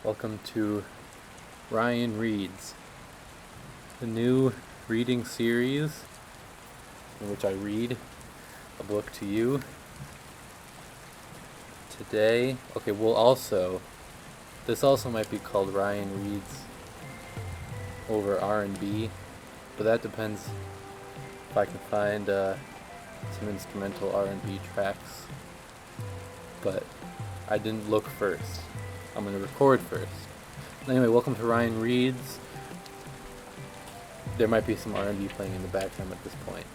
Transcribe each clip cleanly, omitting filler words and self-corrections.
Welcome to Ryan Reads, the new reading series in which I read a book to you. Today, this also might be called Ryan Reads over R&B, but that depends if I can find some instrumental R&B tracks. But I didn't look first. I'm going to record first. Anyway, welcome to Ryan Reads. There might be some R&B playing in the background at this point.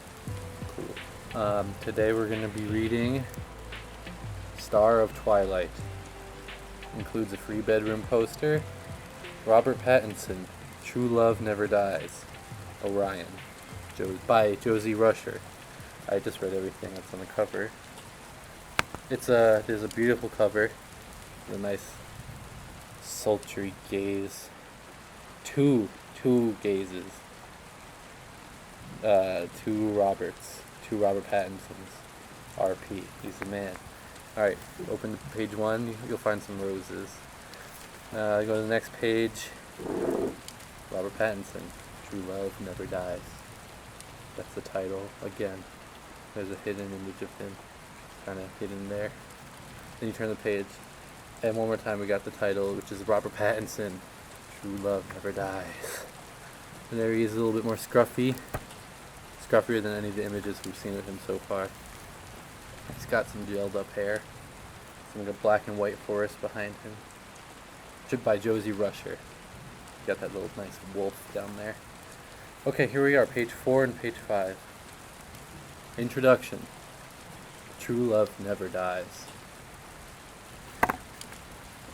Cool. Today we're going to be reading Star of Twilight. Includes a free bedroom poster. Robert Pattinson, True Love Never Dies. Orion, by Josie Rusher. I just read everything that's on the cover. There's a beautiful cover, with a nice sultry gaze. Two gazes. Two Robert Pattinsons. RP. He's the man. Alright, open to page 1, you'll find some roses. Go to the next page. Robert Pattinson, True Love Never Dies. That's the title. Again, there's a hidden image of him, kind of hidden there. Then you turn the page, and one more time we got the title, which is Robert Pattinson, True Love Never Dies. And there he is, a little bit more scruffier than any of the images we've seen of him so far. He's got some gelled up hair, some like a black and white forest behind him. By Josie Rusher. Got that little nice wolf down there. Okay, here we are, page 4 and page 5. Introduction. True Love Never Dies.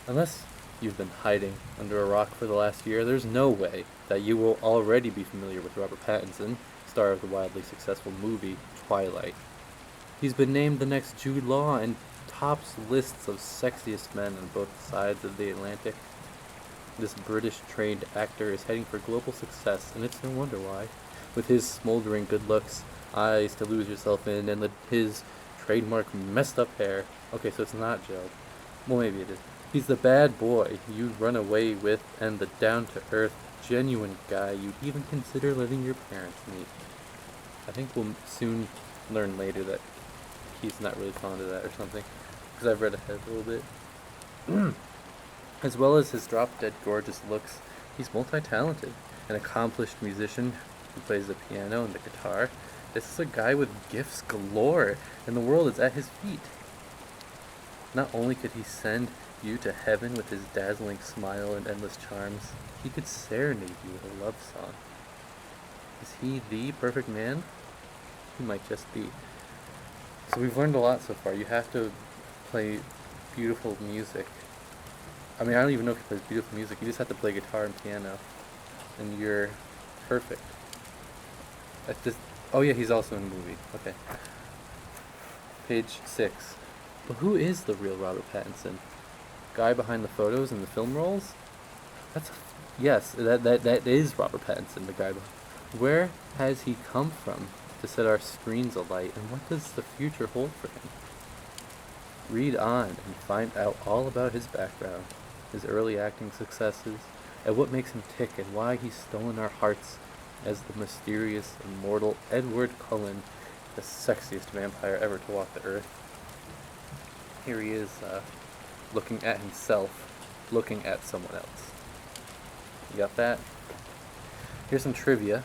Unless you've been hiding under a rock for the last year, there's no way that you will already be familiar with Robert Pattinson, star of the wildly successful movie Twilight. He's been named the next Jude Law and tops lists of sexiest men on both sides of the Atlantic. This British-trained actor is heading for global success, and it's no wonder why. With his smoldering good looks, eyes to lose yourself in, and his trademark messed up hair. Okay, so it's not gelled. Well, maybe it is. He's the bad boy you'd run away with, and the down-to-earth, genuine guy you'd even consider letting your parents meet. I think we'll soon learn later that he's not really fond of that or something, because I've read ahead a little bit. As well as his drop-dead gorgeous looks, he's multi-talented, an accomplished musician who plays the piano and the guitar. This is a guy with gifts galore, and the world is at his feet. Not only could he send you to heaven with his dazzling smile and endless charms, he could serenade you with a love song. Is he the perfect man? He might just be. So we've learned a lot so far. You have to play beautiful music. I mean, I don't even know if he plays beautiful music. You just have to play guitar and piano, and you're perfect. Oh yeah, he's also in the movie. Okay. Page 6. But who is the real Robert Pattinson? Guy behind the photos and the film rolls? Yes, that is Robert Pattinson, the guy behind. Where has he come from to set our screens alight, and what does the future hold for him? Read on and find out all about his background, his early acting successes, and what makes him tick, and why he's stolen our hearts as the mysterious, immortal Edward Cullen, the sexiest vampire ever to walk the earth. Here he is, looking at himself, looking at someone else. You got that? Here's some trivia.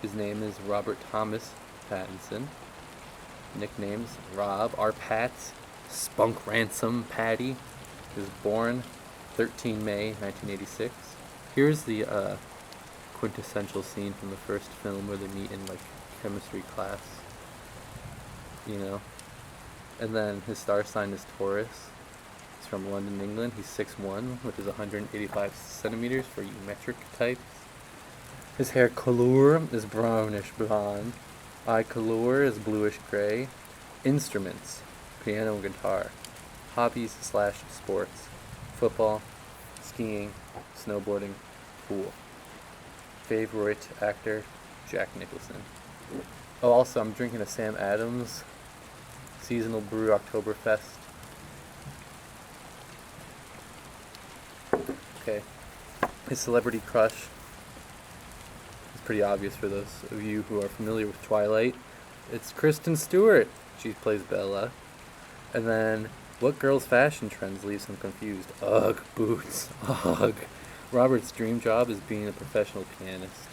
His name is Robert Thomas Pattinson. Nicknames Rob, R. Pats, Spunk Ransom, Patty. He was born 13 May 1986. Here's the quintessential scene from the first film where they meet in like chemistry class. You know? And then his star sign is Taurus. He's from London, England. He's 6'1", which is 185 centimeters for you metric types. His hair color is brownish blonde. Eye color is bluish gray. Instruments, piano and guitar. Hobbies/sports, football, skiing, snowboarding, pool. Favorite actor, Jack Nicholson. Oh, also, I'm drinking a Sam Adams Seasonal Brew Oktoberfest. Okay. His celebrity crush is pretty obvious for those of you who are familiar with Twilight. It's Kristen Stewart. She plays Bella. And then, what girl's fashion trends leaves him confused? Ugh, boots. Ugh. Robert's dream job is being a professional pianist.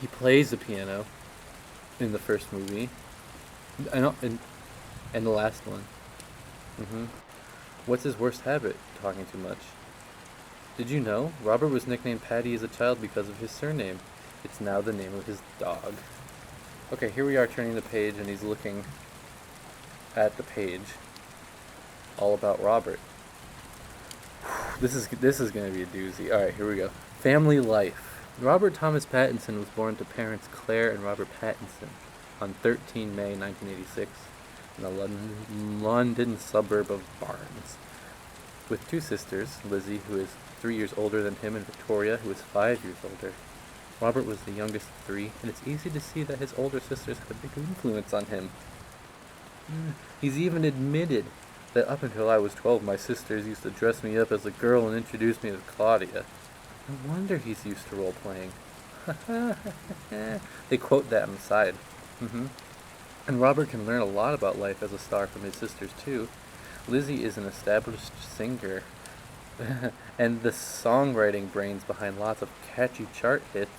He plays the piano in the first movie. I know, and the last one. What's his worst habit? Talking too much. Did you know? Robert was nicknamed Patty as a child because of his surname. It's now the name of his dog. Okay, here we are turning the page, and he's looking at the page. All about Robert. This is going to be a doozy. Alright, here we go. Family life. Robert Thomas Pattinson was born to parents Claire and Robert Pattinson on 13 May 1986 in the London suburb of Barnes, with two sisters, Lizzie, who is 3 years older than him, and Victoria, who is 5 years older. Robert was the youngest of three, and it's easy to see that his older sisters had a big influence on him. He's even admitted that up until I was 12, my sisters used to dress me up as a girl and introduce me as Claudia. No wonder he's used to role-playing. They quote that on the side. And Robert can learn a lot about life as a star from his sisters, too. Lizzie is an established singer, and the songwriting brains behind lots of catchy chart hits.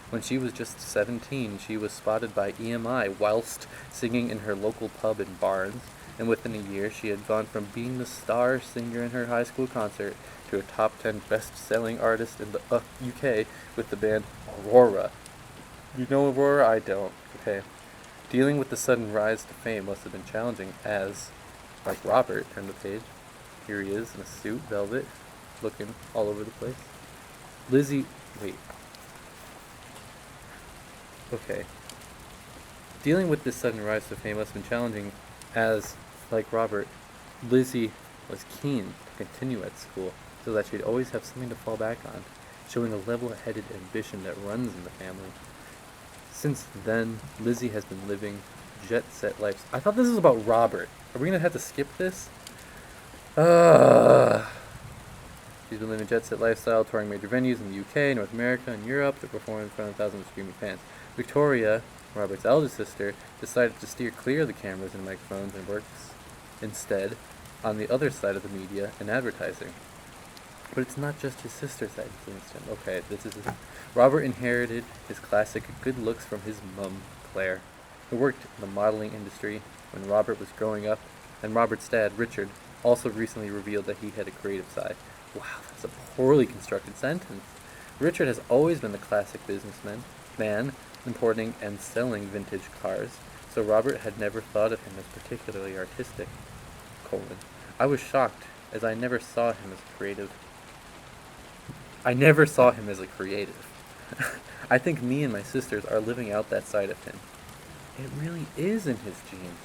When she was just 17, she was spotted by EMI whilst singing in her local pub in Barnes, and within a year she had gone from being the star singer in her high school concert to a top 10 best-selling artist in the UK with the band Aurora. You know Aurora? I don't. Okay. Dealing with the sudden rise to fame must have been challenging as, like Robert, turn the page. Here he is in a suit, velvet, looking all over the place. Lizzie, wait. Okay. Dealing with this sudden rise to fame must have been challenging as, like Robert, Lizzie was keen to continue at school so that she'd always have something to fall back on, showing a level-headed ambition that runs in the family. Since then, Lizzie has been living jet-set lives. I thought this was about Robert. Are we going to have to skip this? She's been living jet-set lifestyle, touring major venues in the UK, North America, and Europe to perform in front of thousands of screaming fans. Victoria, Robert's eldest sister, decided to steer clear of the cameras and microphones and works instead on the other side of the media and advertising. But it's not just his sisters that influenced him. Okay, Robert inherited his classic good looks from his mum, Claire, who worked in the modeling industry when Robert was growing up, and Robert's dad, Richard, also recently revealed that he had a creative side. Wow, that's a poorly constructed sentence. Richard has always been the classic man, importing and selling vintage cars, so Robert had never thought of him as particularly artistic. I was shocked, as I never saw him as creative. I think me and my sisters are living out that side of him. It really is in his genes.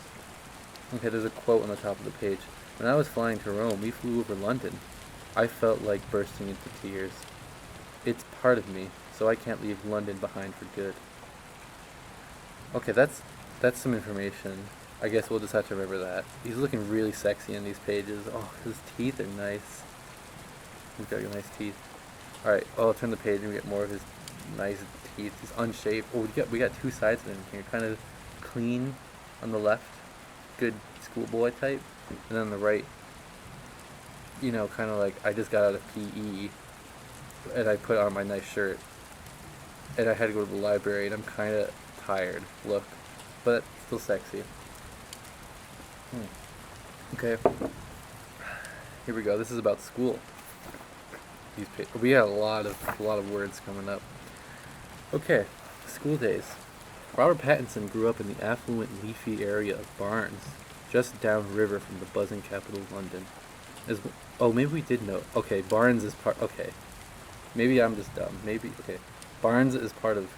Okay, there's a quote on the top of the page. When I was flying to Rome, we flew over London. I felt like bursting into tears. It's part of me, so I can't leave London behind for good. Okay, that's some information. I guess we'll just have to remember that. He's looking really sexy in these pages. Oh, his teeth are nice. He's got nice teeth. Alright, I'll turn the page and we get more of his nice teeth. He's unshaved. Oh, we got two sides of him here. Kind of clean on the left. Good schoolboy type. And then on the right, you know, kind of like I just got out of PE and I put on my nice shirt. And I had to go to the library and I'm kind of tired. Look. But still sexy. Okay. Here we go. This is about school. We got a lot of words coming up. Okay, school days. Robert Pattinson grew up in the affluent, leafy area of Barnes, just downriver from the buzzing capital of London. Maybe we did know. Okay, Barnes is part. Okay, maybe I'm just dumb. Okay, Barnes is part of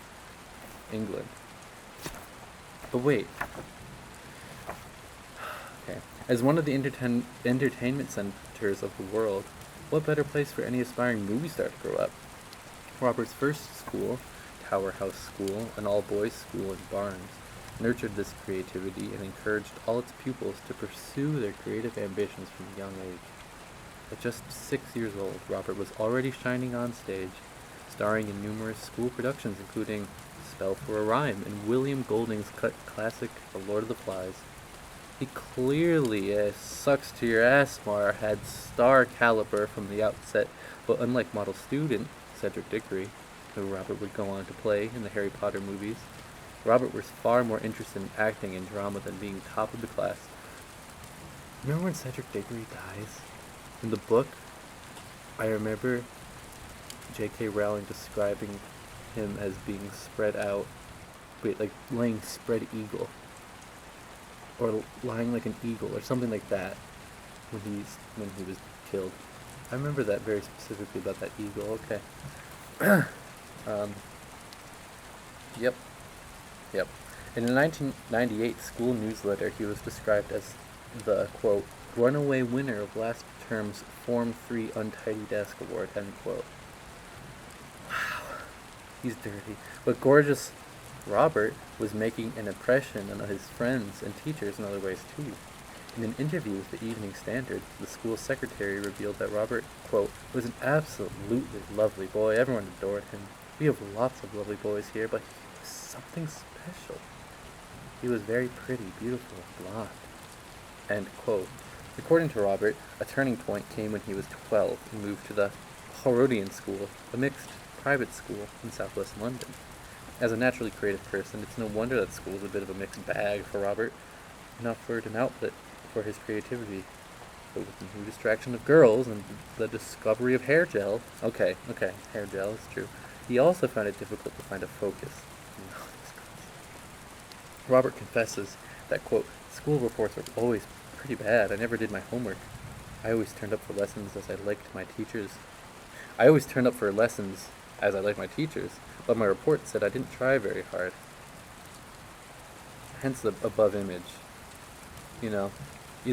England. But wait. Okay, as one of the entertainment centers of the world, what better place for any aspiring movie star to grow up? Robert's first school, Tower House School, an all-boys school in Barnes, nurtured this creativity and encouraged all its pupils to pursue their creative ambitions from a young age. At just 6 years old, Robert was already shining on stage, starring in numerous school productions including Spell for a Rhyme and William Golding's cut classic The Lord of the Flies. He clearly, sucks to your ass Mar, had star caliber from the outset, but unlike model student Cedric Diggory, who Robert would go on to play in the Harry Potter movies, Robert was far more interested in acting and drama than being top of the class. Remember when Cedric Diggory dies? In the book, I remember J.K. Rowling describing him as being spread out, like laying spread eagle, or lying like an eagle, or something like that, when he was killed. I remember that very specifically about that eagle. Okay. Yep. In a 1998 school newsletter, he was described as the, quote, runaway winner of last term's Form 3 Untidy Desk Award, end quote. Wow. He's dirty. But gorgeous Robert was making an impression on his friends and teachers in other ways, too. In an interview with the Evening Standard, the school secretary revealed that Robert, quote, was an absolutely lovely boy. Everyone adored him. We have lots of lovely boys here, but he was something special. He was very pretty, beautiful, blonde. End quote. According to Robert, a turning point came when he was 12 and moved to the Harrodian School, a mixed private school in southwest London. As a naturally creative person, it's no wonder that school is a bit of a mixed bag for Robert, and offered an outlet for his creativity. But with the new distraction of girls and the discovery of hair gel, okay, hair gel is true, he also found it difficult to find a focus. Robert confesses that, quote, school reports were always pretty bad. I never did my homework. I always turned up for lessons as I liked my teachers, but my report said I didn't try very hard. Hence the above image. You know, he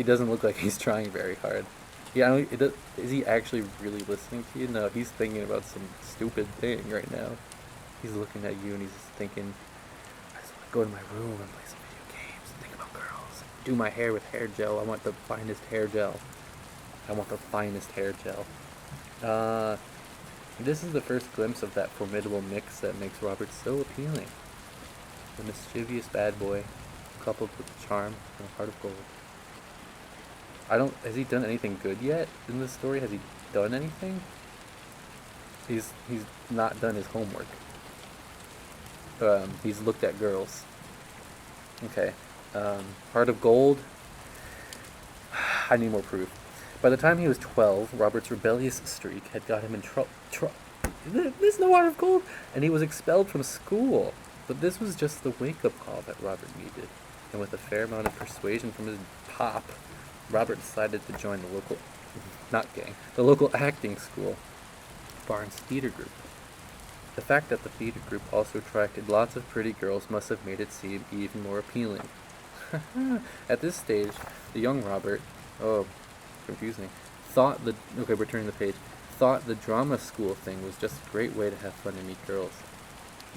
doesn't look like he's trying very hard. Yeah, is he actually really listening to you? No, he's thinking about some stupid thing right now. He's looking at you and he's thinking, I just want to go to my room and play some video games and think about girls. Do my hair with hair gel. I want the finest hair gel. This is the first glimpse of that formidable mix that makes Robert so appealing. The mischievous bad boy, coupled with the charm and a heart of gold. Has he done anything good yet in this story? Has he done anything? He's not done his homework. He's looked at girls. Okay. Heart of gold. I need more proof. By the time he was 12, Robert's rebellious streak had got him in trouble. There's no heart of gold! And he was expelled from school. But this was just the wake-up call that Robert needed. And with a fair amount of persuasion from his pop, Robert decided to join the local acting school, Barnes Theater Group. The fact that the theater group also attracted lots of pretty girls must have made it seem even more appealing. At this stage, the young Robert, confusing, thought the drama school thing was just a great way to have fun and meet girls.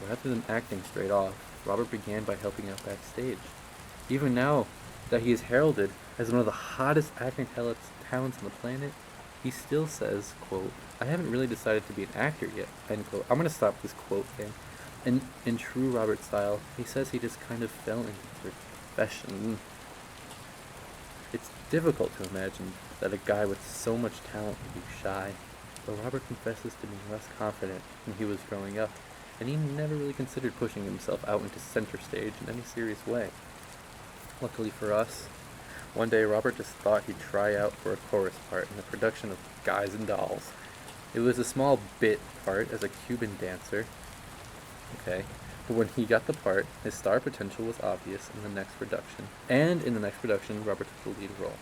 Rather than acting straight off, Robert began by helping out backstage. Even now that he is heralded as one of the hottest acting talents on the planet, he still says, quote, I haven't really decided to be an actor yet, end quote. I'm going to stop this quote thing. In true Robert style, he says he just kind of fell into the profession. It's difficult to imagine that a guy with so much talent would be shy, but Robert confesses to being less confident when he was growing up, and he never really considered pushing himself out into center stage in any serious way. Luckily for us, one day Robert just thought he'd try out for a chorus part in the production of Guys and Dolls. It was a small bit part as a Cuban dancer, but when he got the part, his star potential was obvious in the next production. And in the next production, Robert took the lead role.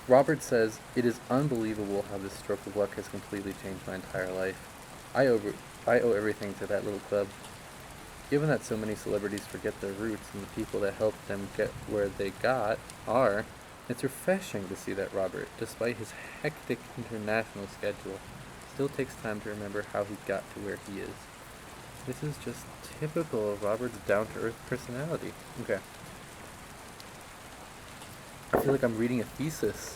Robert says, it is unbelievable how this stroke of luck has completely changed my entire life. I owe everything to that little club. Given that so many celebrities forget their roots and the people that helped them get where they are, it's refreshing to see that Robert, despite his hectic international schedule, still takes time to remember how he got to where he is. This is just typical of Robert's down-to-earth personality. I feel like I'm reading a thesis.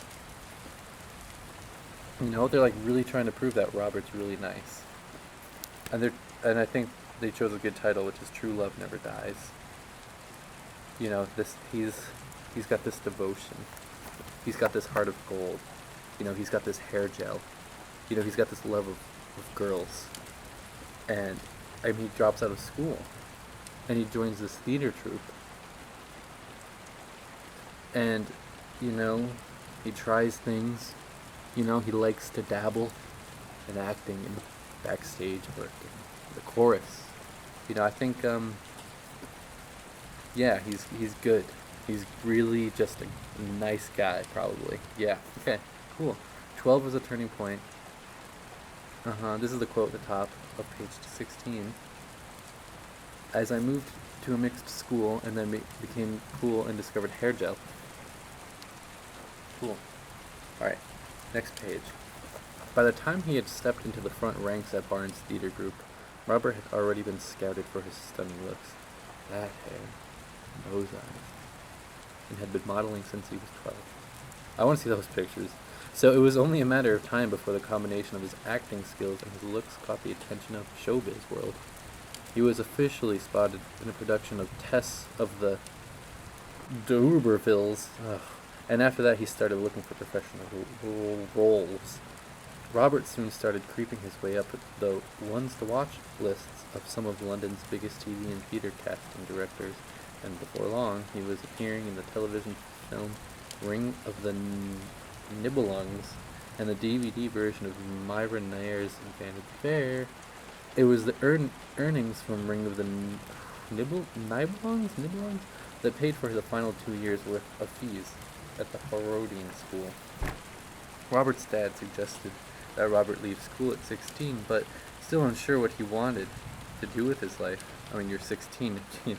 You know, they're like really trying to prove that Robert's really nice. And I think they chose a good title, which is True Love Never Dies. You know, he's got this devotion. He's got this heart of gold. You know, he's got this hair gel. You know, he's got this love of girls. And I mean, he drops out of school and he joins this theater troupe. And, you know, he tries things. You know, he likes to dabble in acting and backstage work and the chorus. You know, I think, yeah, he's good. He's really just a nice guy, probably. Yeah, okay, cool. 12 was a turning point. This is the quote at the top of page 16. As I moved to a mixed school and then became cool and discovered hair gel. Cool. Alright, next page. By the time he had stepped into the front ranks at Barnes Theater Group, Robert had already been scouted for his stunning looks. That hair, those eyes, and had been modeling since he was 12. I want to see those pictures. So it was only a matter of time before the combination of his acting skills and his looks caught the attention of the showbiz world. He was officially spotted in a production of Tess of the D'Urbervilles, and after that he started looking for professional roles. Robert soon started creeping his way up the ones-to-watch lists of some of London's biggest TV and theatre casting directors, and before long he was appearing in the television film Ring of the Nibelungs and the DVD version of Myra Nair's Vanity Fair. It was the earnings from Ring of the Nibelungs that paid for the final 2 years' worth of fees at the Herodian School. Robert's dad suggested that Robert leave school at 16, but still unsure what he wanted to do with his life. I mean, you're 16, you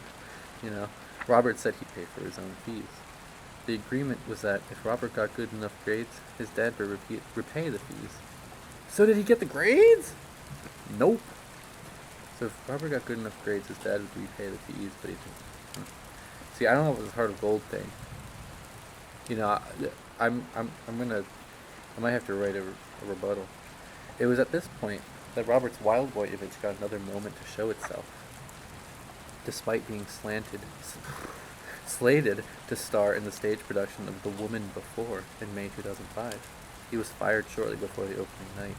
know. Robert said he'd pay for his own fees. The agreement was that if Robert got good enough grades, his dad would repay the fees. So did he get the grades? Nope. So if Robert got good enough grades, his dad would repay the fees, but he didn't. See, I don't know if it was a heart of gold thing. You know, I might have to write a rebuttal. It was at this point that Robert's wild boy image got another moment to show itself. Despite being slated to star in the stage production of The Woman Before in May 2005, he was fired shortly before the opening night.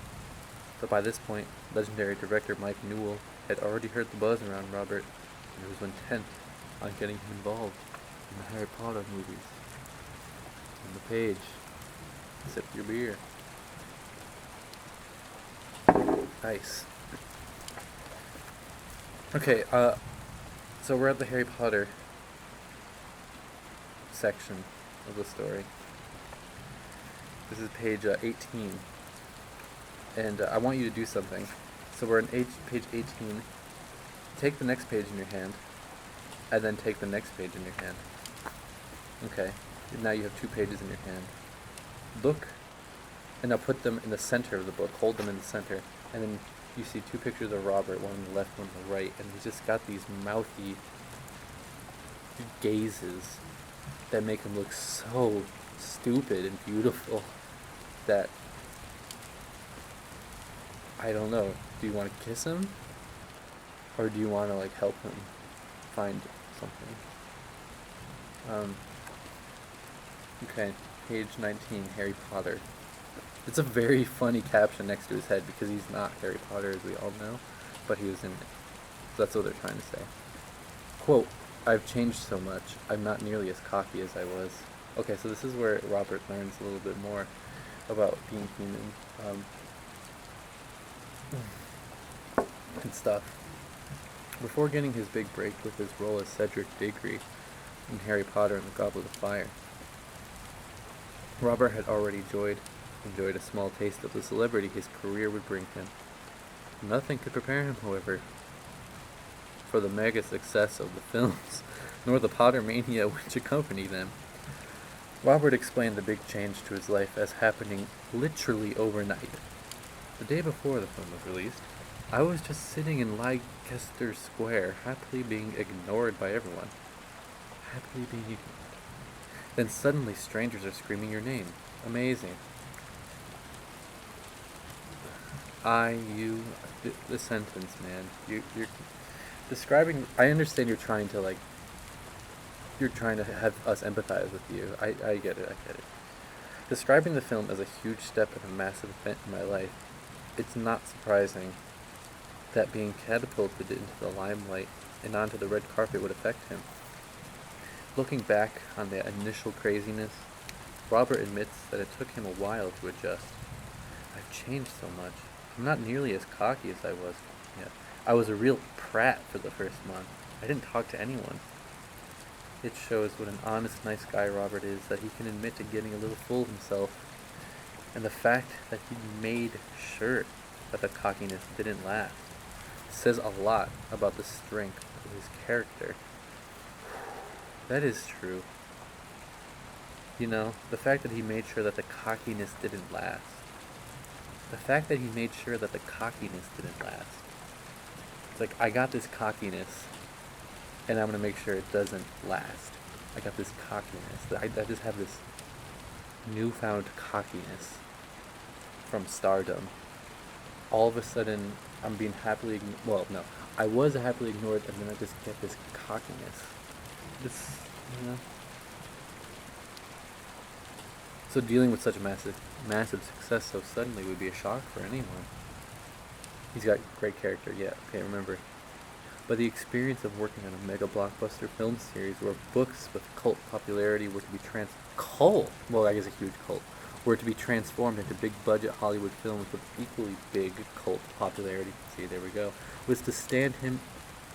But by this point, legendary director Mike Newell had already heard the buzz around Robert, and was intent on getting him involved in the Harry Potter movies. On the page, sip your beer. Nice. Okay, so we're at the Harry Potter section of the story. This is page 18. And I want you to do something. So we're on page 18. Take the next page in your hand, and then take the next page in your hand. Okay, now you have 2 pages in your hand. Look, and now put them in the center of the book. Hold them in the center. And then you see 2 pictures of Robert, one on the left, one on the right, and he's just got these mouthy gazes that make him look so stupid and beautiful that, I don't know, do you want to kiss him? Or do you want to, like, help him find something? Okay, page 19, Harry Potter. It's a very funny caption next to his head because he's not Harry Potter, as we all know, but he was in it. So that's what they're trying to say. Quote, I've changed so much. I'm not nearly as cocky as I was. Okay, so this is where Robert learns a little bit more about being human and stuff. Before getting his big break with his role as Cedric Diggory in Harry Potter and the Goblet of Fire, Robert had already enjoyed a small taste of the celebrity his career would bring him. Nothing could prepare him, however, for the mega success of the films, nor the Potter mania which accompanied them. Robert explained the big change to his life as happening literally overnight. The day before the film was released, I was just sitting in Leicester Square, happily being ignored by everyone. Happily being ignored. Then suddenly strangers are screaming your name. Amazing. The sentence, man. You're describing. I understand you're trying to have us empathize with you. I get it. I get it. Describing the film as a huge step and a massive event in my life, it's not surprising that being catapulted into the limelight and onto the red carpet would affect him. Looking back on the initial craziness, Robert admits that it took him a while to adjust. I've changed so much. I'm not nearly as cocky as I was yet. I was a real prat for the first month. I didn't talk to anyone. It shows what an honest, nice guy Robert is, that he can admit to getting a little full of himself. And the fact that he made sure that the cockiness didn't last says a lot about the strength of his character. That is true. You know, the fact that he made sure that the cockiness didn't last. The fact that he made sure that the cockiness didn't last. It's like, I got this cockiness, and I'm going to make sure it doesn't last. I got this cockiness. I just have this newfound cockiness from stardom. All of a sudden, I'm being happily well, no. I was happily ignored, and then I just get this cockiness. This, you know. So dealing with such massive success so suddenly would be a shock for anyone. He's got great character, yeah, okay, remember. But the experience of working on a mega blockbuster film series where books with cult popularity were to be were to be transformed into big budget Hollywood films with equally big cult popularity, see, there we go, was to stand him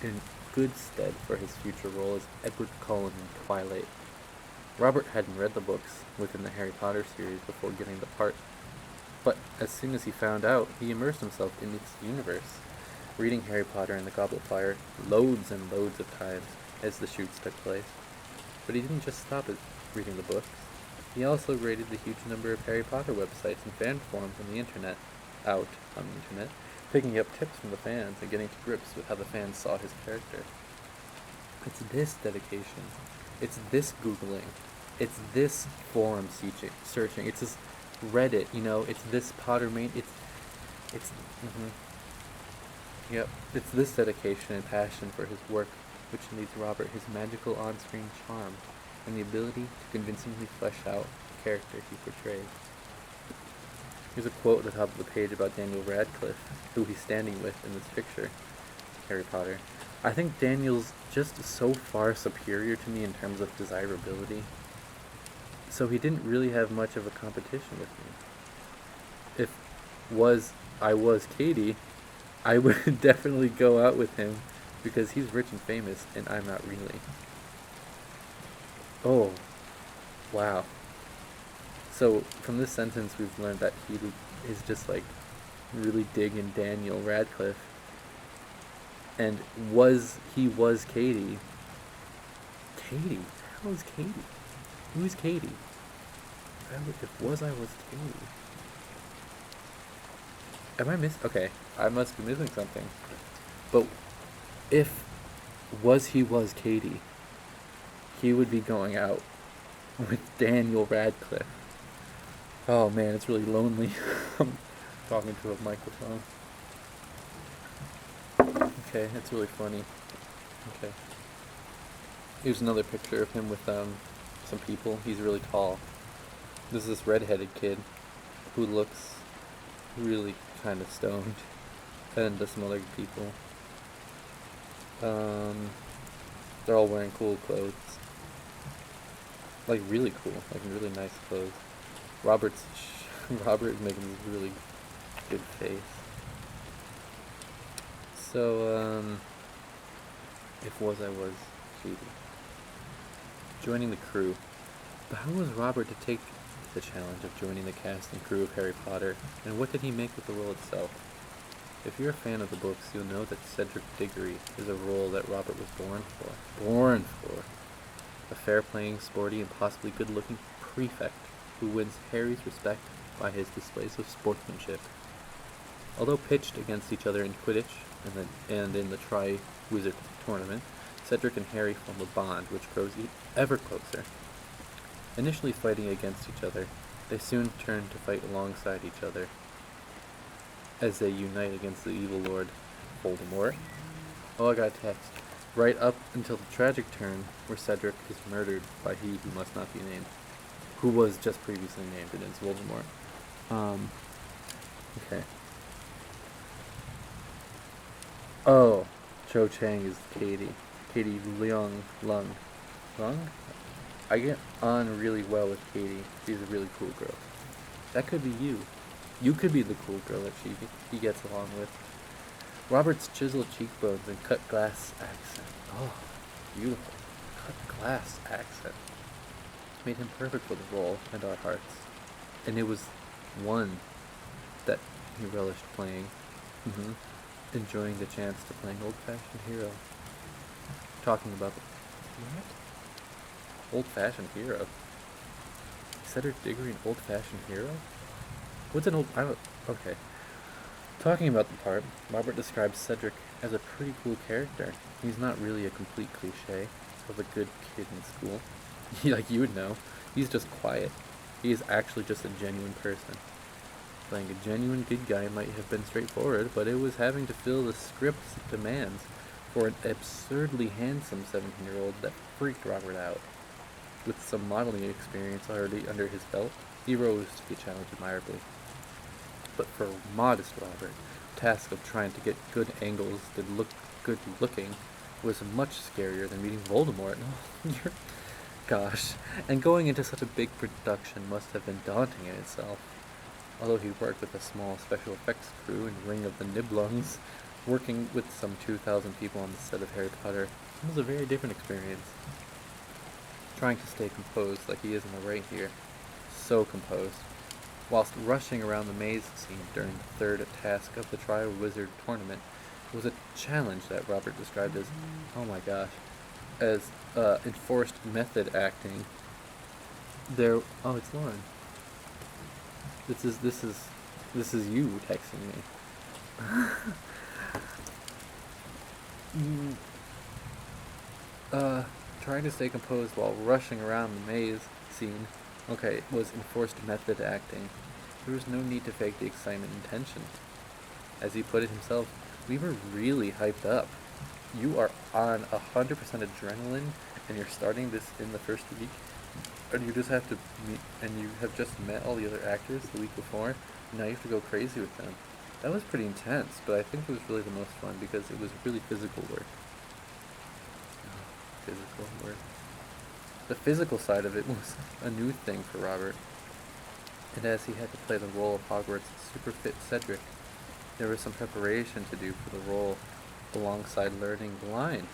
in good stead for his future role as Edward Cullen in Twilight. Robert hadn't read the books within the Harry Potter series before getting the part, but as soon as he found out, he immersed himself in its universe, reading Harry Potter and the Goblet of Fire loads and loads of times as the shoots took place. But he didn't just stop at reading the books. He also raided the huge number of Harry Potter websites and fan forums on the internet, picking up tips from the fans and getting to grips with how the fans saw his character. It's this dedication. It's this Googling. It's this forum searching. It's this Reddit, you know, it's this it's this dedication and passion for his work which leads Robert his magical on-screen charm and the ability to convincingly flesh out the character he portrays. Here's a quote at the top of the page about Daniel Radcliffe, who he's standing with in this picture, Harry Potter. I think Daniel's just so far superior to me in terms of desirability, so he didn't really have much of a competition with me. I was Katie, I would definitely go out with him because he's rich and famous and I'm not really. Oh, wow. So from this sentence we've learned that he is just like really digging Daniel Radcliffe. And he was Katie. Katie? How is Katie? Who is Katie? I was Katie. Am I okay, I must be missing something. But if he was Katie, he would be going out with Daniel Radcliffe. Oh man, it's really lonely. I'm talking to a microphone. Okay, that's really funny. Okay. Here's another picture of him with some people. He's really tall. This is this redheaded kid who looks really kind of stoned, and some other people. They're all wearing cool clothes. Like really cool, like really nice clothes. Robert is making this really good face. So, I was Katie. Joining the crew. But how was Robert to take the challenge of joining the cast and crew of Harry Potter, and what did he make with the role itself? If you're a fan of the books, you'll know that Cedric Diggory is a role that Robert was born for. A fair-playing, sporty, and possibly good-looking prefect who wins Harry's respect by his displays of sportsmanship. Although pitched against each other in Quidditch and in the Tri-Wizard tournament, Cedric and Harry form a bond which grows ever closer. Initially fighting against each other, they soon turn to fight alongside each other as they unite against the evil Lord Voldemort. Oh, I got a text. Right up until the tragic turn where Cedric is murdered by he who must not be named, who was just previously named, and it's Voldemort. Okay. Oh, Cho Chang is Katie. Katie Lung. I get on really well with Katie. She's a really cool girl. That could be you. You could be the cool girl that he gets along with. Robert's chiseled cheekbones and cut glass accent. Oh, beautiful. Cut glass accent made him perfect for the role and our hearts. And it was one that he relished playing. Enjoying the chance to play an old-fashioned hero. Talking about the... What? Old-fashioned hero? Cedric Diggory, an old-fashioned hero? What's an old... Okay. Talking about the part, Robert describes Cedric as a pretty cool character. He's not really a complete cliche of a good kid in school. Like you would know. He's just quiet. He is actually just a genuine person. Playing a genuine good guy might have been straightforward, but it was having to fill the script's demands for an absurdly handsome 17-year-old that freaked Robert out. With some modeling experience already under his belt, he rose to the challenge admirably. But for modest Robert, the task of trying to get good angles that look good looking was much scarier than meeting Voldemort. Gosh, and going into such a big production must have been daunting in itself. Although he worked with a small special effects crew in Ring of the Nibelungs, working with some 2,000 people on the set of Harry Potter, it was a very different experience. Trying to stay composed like he is in the right here. So composed. Whilst rushing around the maze scene during the third task of the Triwizard Tournament was a challenge that Robert described as, oh my gosh, as enforced method acting. Oh, it's Lauren. This is you texting me. Trying to stay composed while rushing around the maze scene. Okay, was enforced method acting. There was no need to fake the excitement and tension. As he put it himself, we were really hyped up. You are on 100% adrenaline, and you're starting this in the first week, and you just have to meet, and you have just met all the other actors the week before, and now you have to go crazy with them. That was pretty intense, but I think it was really the most fun because it was really physical work. Physical work. The physical side of it was a new thing for Robert, and as he had to play the role of Hogwarts' super fit Cedric, there was some preparation to do for the role alongside learning the lines.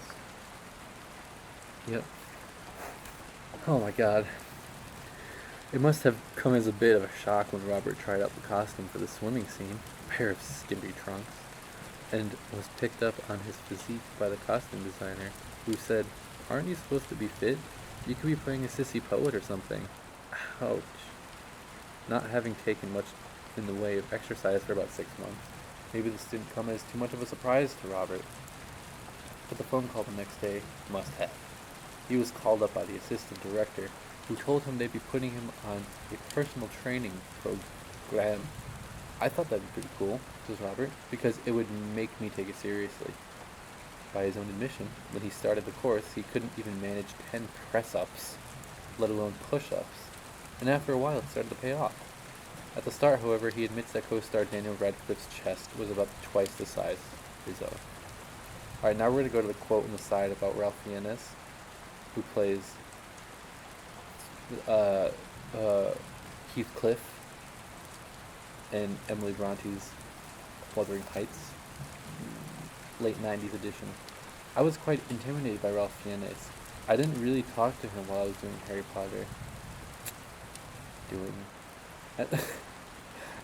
Yep. Oh my god. It must have come as a bit of a shock when Robert tried out the costume for the swimming scene, a pair of skimpy trunks, and was picked up on his physique by the costume designer, who said, "Aren't you supposed to be fit? You could be playing a sissy poet or something." Ouch. Not having taken much in the way of exercise for about 6 months, maybe this didn't come as too much of a surprise to Robert. But the phone call the next day must have. He was called up by the assistant director, who told him they'd be putting him on a personal training program. I thought that'd be pretty cool, says Robert, because it would make me take it seriously. By his own admission, when he started the course, he couldn't even manage 10 press-ups, let alone push-ups, and after a while it started to pay off. At the start, however, he admits that co-star Daniel Radcliffe's chest was about twice the size of his own. Alright, now we're going to go to the quote on the side about Ralph Fiennes, who plays Heathcliff in Emily Bronte's Wuthering Heights, late 90s edition. I was quite intimidated by Ralph Fiennes. I didn't really talk to him while I was doing Harry Potter.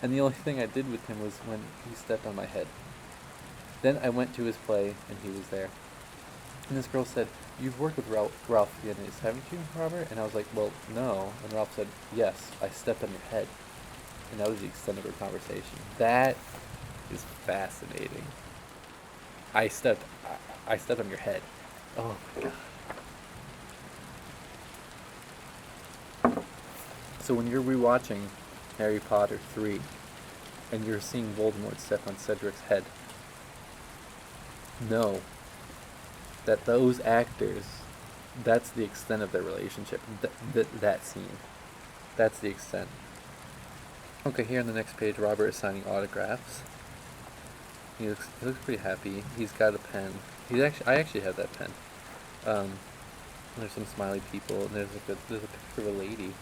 And the only thing I did with him was when he stepped on my head. Then I went to his play, and he was there. And this girl said, "You've worked with Ralph Fiennes, haven't you, Robert?" And I was like, "Well, no." And Ralph said, "Yes, I stepped on your head." And that was the extent of our conversation. That is fascinating. I stepped on your head. Oh my god. So when you're rewatching Harry Potter 3 and you're seeing Voldemort step on Cedric's head, know that those actors, that's the extent of their relationship. That scene. That's the extent. Okay, here on the next page, Robert is signing autographs. He looks pretty happy. He's got a pen. I actually have that pen. There's some smiley people, and there's a picture of a lady.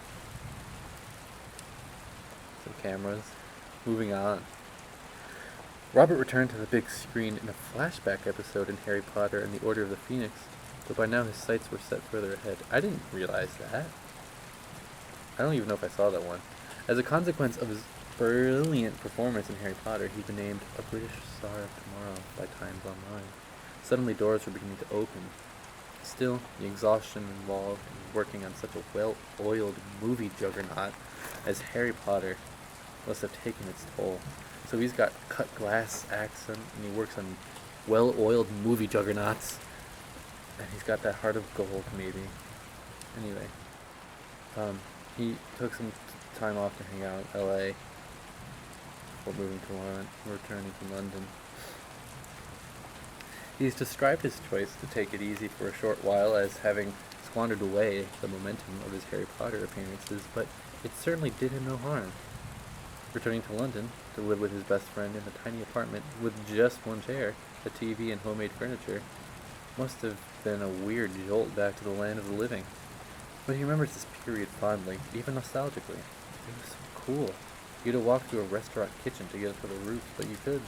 Some cameras. Moving on. Robert returned to the big screen in a flashback episode in Harry Potter and the Order of the Phoenix, but by now his sights were set further ahead. I didn't realize that. I don't even know if I saw that one. As a consequence of his brilliant performance in Harry Potter, he'd been named a British Star of Tomorrow by Times Online. Suddenly doors were beginning to open. Still, the exhaustion involved in working on such a well-oiled movie juggernaut as Harry Potter must have taken its toll. So he's got cut glass accent, and he works on well-oiled movie juggernauts. And he's got that heart of gold, maybe. Anyway, he took some time off to hang out in L.A. before returning to London. He's described his choice to take it easy for a short while as having squandered away the momentum of his Harry Potter appearances, but it certainly did him no harm. Returning to London to live with his best friend in a tiny apartment with just one chair, a TV, and homemade furniture must have been a weird jolt back to the land of the living. But he remembers this period fondly, even nostalgically. It was so cool. You had to walk through a restaurant kitchen to get up to the roof, but you could,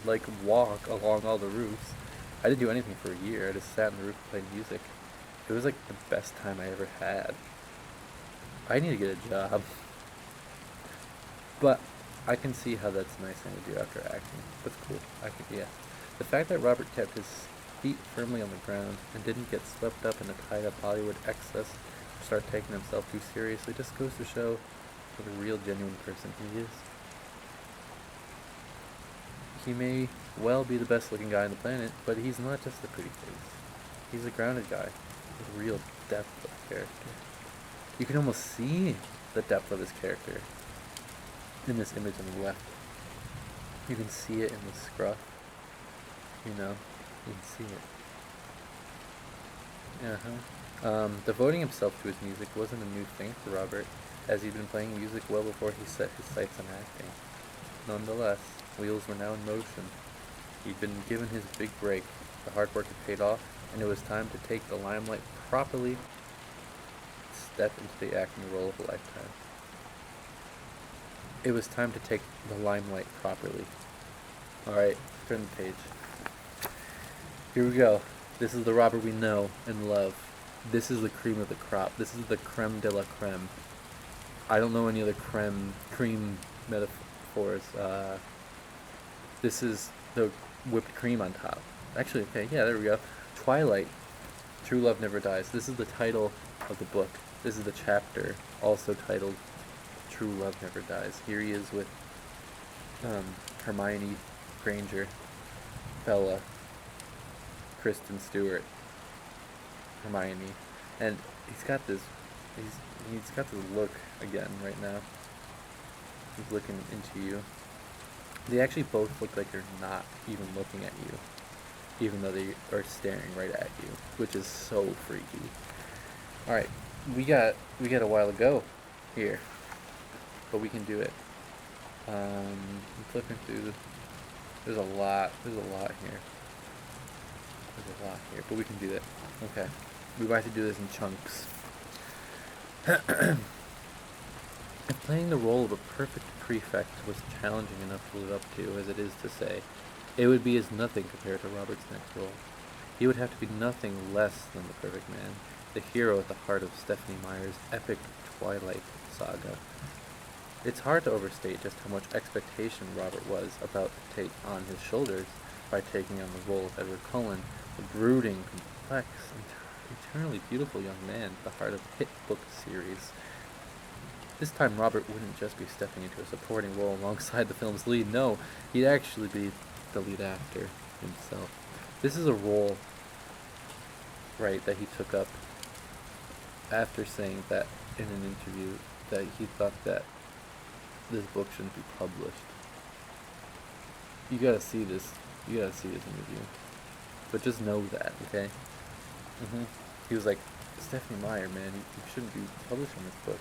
walk along all the roofs. I didn't do anything for a year. I just sat on the roof and played music. It was the best time I ever had. I need to get a job. But I can see how that's a nice thing to do after acting. That's cool. Yeah. The fact that Robert kept his feet firmly on the ground and didn't get swept up in a tied-up Hollywood excess or start taking himself too seriously just goes to show what a real, genuine person he is. He may well be the best-looking guy on the planet, but he's not just a pretty face. He's a grounded guy with real depth of character. You can almost see the depth of his character in this image on the left. You can see it in the scruff. You can see it. Devoting himself to his music wasn't a new thing for Robert, as he'd been playing music well before he set his sights on acting. Nonetheless, wheels were now in motion. He'd been given his big break, the hard work had paid off, and it was time to take the limelight properly, step into the acting role of a lifetime. It was time to take the limelight properly. Alright, turn the page. Here we go. This is the Robert we know and love. This is the cream of the crop. This is the creme de la creme. I don't know any other cream metaphors. This is the whipped cream on top. Actually, okay, yeah, there we go. Twilight. True Love Never Dies. This is the title of the book. This is the chapter, also titled True Love Never Dies. Here he is with Hermione Granger, Bella, Kristen Stewart, Hermione, and he's got this look again right now. He's looking into you. They actually both look like they're not even looking at you, even though they are staring right at you, which is so freaky. All right, we got a while to go here, but we can do it. I'm flipping through. There's a lot here. But we can do it. Okay. We might have to do this in chunks. If playing the role of a perfect prefect was challenging enough to live up to, as it is to say, it would be as nothing compared to Robert's next role. He would have to be nothing less than the perfect man, the hero at the heart of Stephenie Meyer's epic Twilight saga. It's hard to overstate just how much expectation Robert was about to take on his shoulders by taking on the role of Edward Cullen, the brooding, complex, and eternally beautiful young man at the heart of a hit book series. This time Robert wouldn't just be stepping into a supporting role alongside the film's lead, no, he'd actually be the lead actor himself. This is a role, right, that he took up after saying that in an interview that he thought that this book shouldn't be published. You gotta see this. You gotta see this interview. But just know that, okay? He was like, Stephanie Meyer, man, you shouldn't be publishing this book.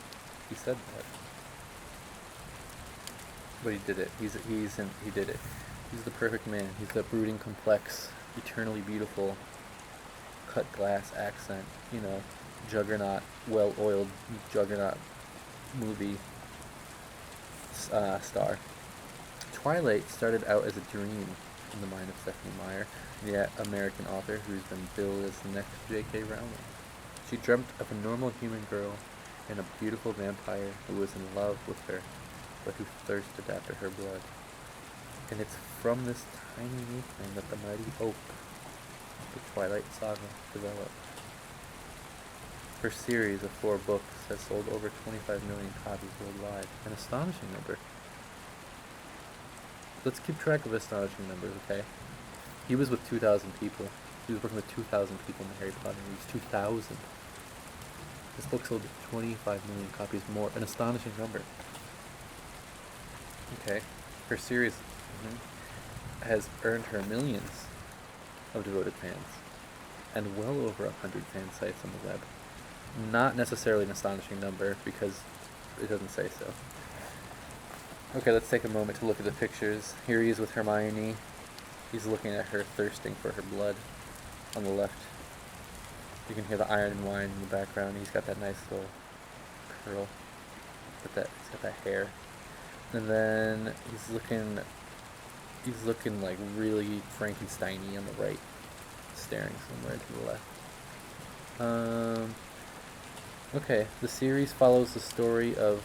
He said that. But he did it. He did it. He's the perfect man. He's that brooding, complex, eternally beautiful, cut glass accent, juggernaut, well-oiled juggernaut movie star. Twilight started out as a dream in the mind of Stephanie Meyer, the American author who's been billed as the next J.K. Rowling. She dreamt of a normal human girl and a beautiful vampire who was in love with her, but who thirsted after her blood. And it's from this tiny inkling that the mighty oak, the Twilight saga, developed. Her series of 4 books has sold over 25 million copies worldwide, an astonishing number. Let's keep track of astonishing numbers, okay? He was with 2,000 people. He was working with 2,000 people in the Harry Potter movies. 2,000. This book sold 25 million copies more, an astonishing number. Okay, her series has earned her millions of devoted fans, and well over 100 fan sites on the web. Not necessarily an astonishing number, because it doesn't say so. Okay, let's take a moment to look at the pictures. Here he is with Hermione. He's looking at her, thirsting for her blood on the left. You can hear the iron and wine in the background. He's got that nice little curl. He's got that hair. And then he's looking like really Frankenstein-y on the right, staring somewhere to the left. Okay, the series follows the story of